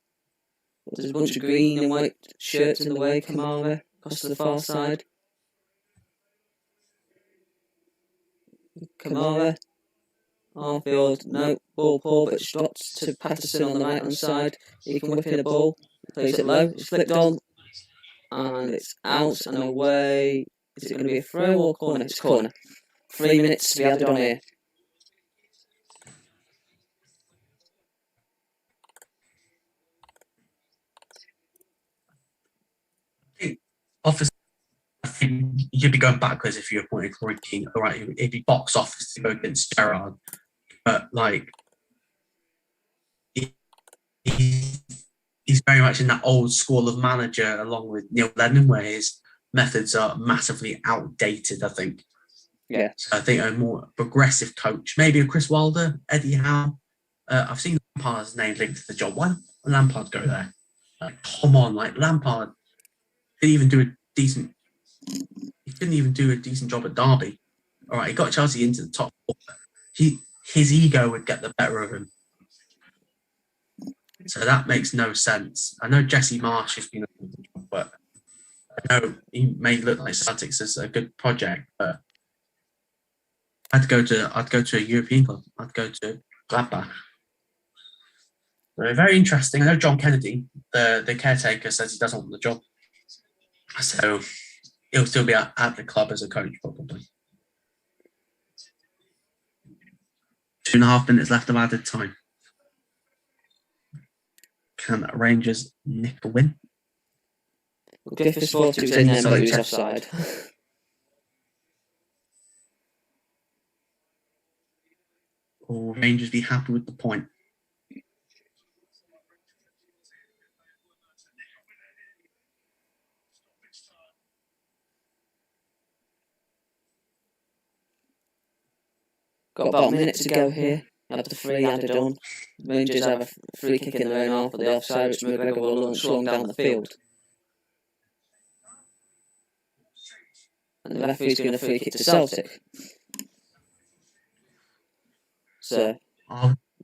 There's a bunch of green and white shirts in the way. Kamara across to the far side. Kamara. Arfield, no, ball poor, but it's dropped to Patterson on the right hand side. He can whip in a ball, plays it low, it's flicked on, and it's out and away. Is it going to be a throw or corner? It's corner. 3 minutes to be added on here. Obviously, I think you'd be going backwards if you appointed Roy Keane. All right, if he box office to go against Gerrard, but like he's very much in that old school of manager, along with Neil Lennon, where his methods are massively outdated. I think. Yeah. So I think a more progressive coach, maybe a Chris Wilder, Eddie Howe. I've seen Lampard's name linked to the job. Why don't Lampard go there? Like, come on, like Lampard didn't even do a decent. He couldn't even do a decent job at Derby. All right, he got Chelsea into the top four. His ego would get the better of him. So that makes no sense. I know Jesse Marsh has been, but I know he may look like Celtics as a good project, but I'd go to a European club. I'd go to Gladbach. Very interesting. I know John Kennedy, the caretaker, says he doesn't want the job. So he'll still be at the club as a coach, probably. 2.5 minutes left of added time. Can Rangers nick a win? Griffiths thought he was in there, but he was offside. Or Rangers be happy with the point? Got about a minute to go here. Have the 3 added on. Rangers have a free kick in their own half for the offside, which McGregor will launch long down the field. And the referee's going to free kick to Celtic. So,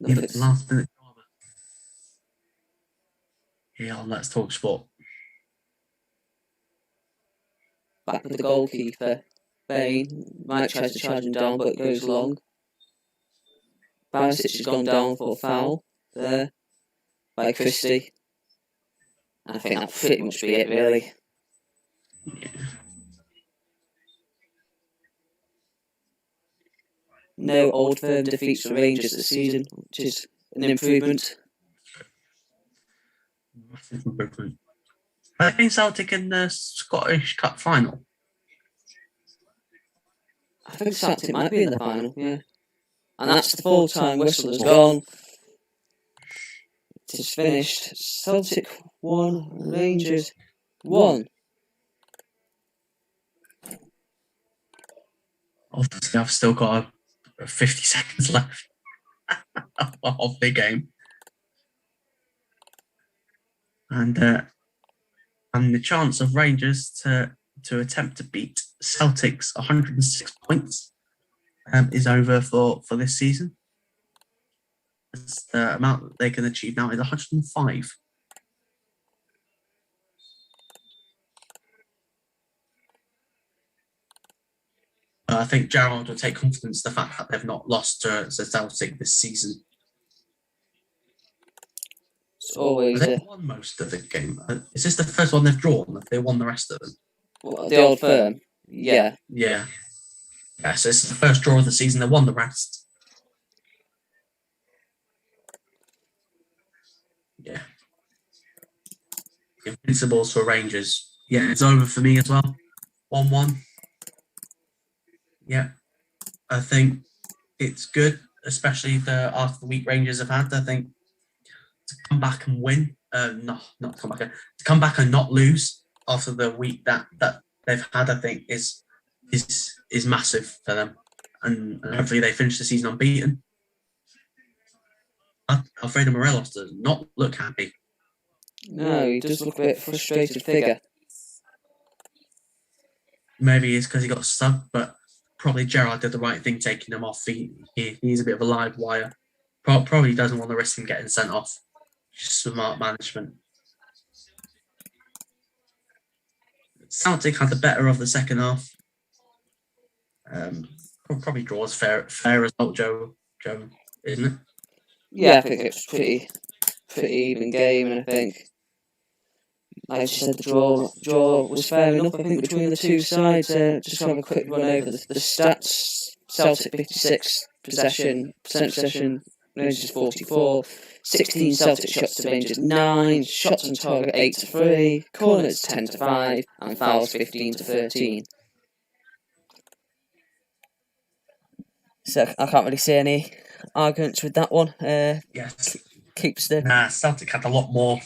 give it the last minute. Yeah, let's talk sport. Back with the goalkeeper. Bain. Mike tries to charge him down, but it goes long. Barisic has gone down for a foul there by Christie. And I think that'll pretty much be it, really. Yeah. No old firm defeats for Rangers this season, which is an improvement. Massive improvement. I think Celtic in the Scottish Cup final. I think Celtic might be in the final, yeah. And that's the full-time whistle has gone. It is finished. Celtic 1, Rangers 1. Obviously, I've still got 50 seconds left of the game. And the chance of Rangers to attempt to beat Celtic's 106 points is over for this season. The amount that they can achieve now is 105. I think Gerrard will take confidence in the fact that they've not lost to Celtic this season. It's always they've won most of the game. Is this the first one they've drawn? Have they won the rest of them? What, the Old Firm? Yeah. Yeah. Yeah, so this is the first draw of the season. They won the rest. Yeah. Invincibles for Rangers. Yeah, it's over for me as well. 1-1. Yeah. I think it's good, especially after the week Rangers have had. I think to come back and win, not to come back, to come back and not lose after the week that they've had, I think is massive for them, and hopefully they finish the season unbeaten. Alfredo Morelos does not look happy. No, he does look a bit frustrated figure. Maybe it's because he got subbed, but probably Gerrard did the right thing taking him off. He's a bit of a live wire. Probably doesn't want to risk him getting sent off. Just smart management. Celtic had the better of the second half. Probably draws fair result, Joe, isn't it? Yeah, I think it was pretty even game, and I think, like you said, the draw was fair enough. I think between the two sides. Just have a quick run over the stats. Celtic 56 possession, Rangers 44. 16 Celtic shots to Rangers 9. Shots on target 8-3. Corners 10-5, and fouls 15-13. So I can't really see any arguments with that one. Yes. Keeps the... Celtic had a lot more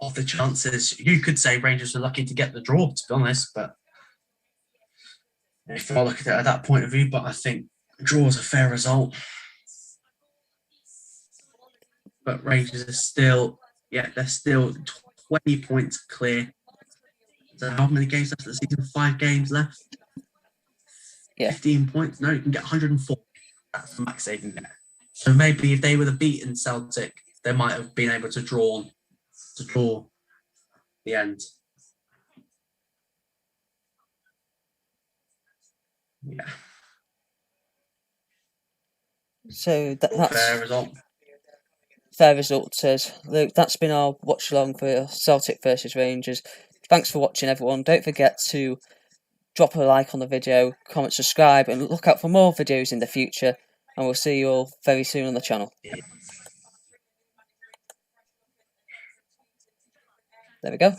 of the chances. You could say Rangers were lucky to get the draw, to be honest, but if I look at it at that point of view, but I think draw is a fair result. But Rangers are still, they're still 20 points clear. So how many games left of the season? 5 games left. Yeah. 15 points. No, you can get 104. That's the max they can get. So maybe if they would have beaten Celtic, they might have been able to draw the end. Yeah. So that's fair result. Fair result, says Luke. That's been our watch along for Celtic versus Rangers. Thanks for watching, everyone. Don't forget to drop a like on the video, comment, subscribe, and look out for more videos in the future. And we'll see you all very soon on the channel. There we go.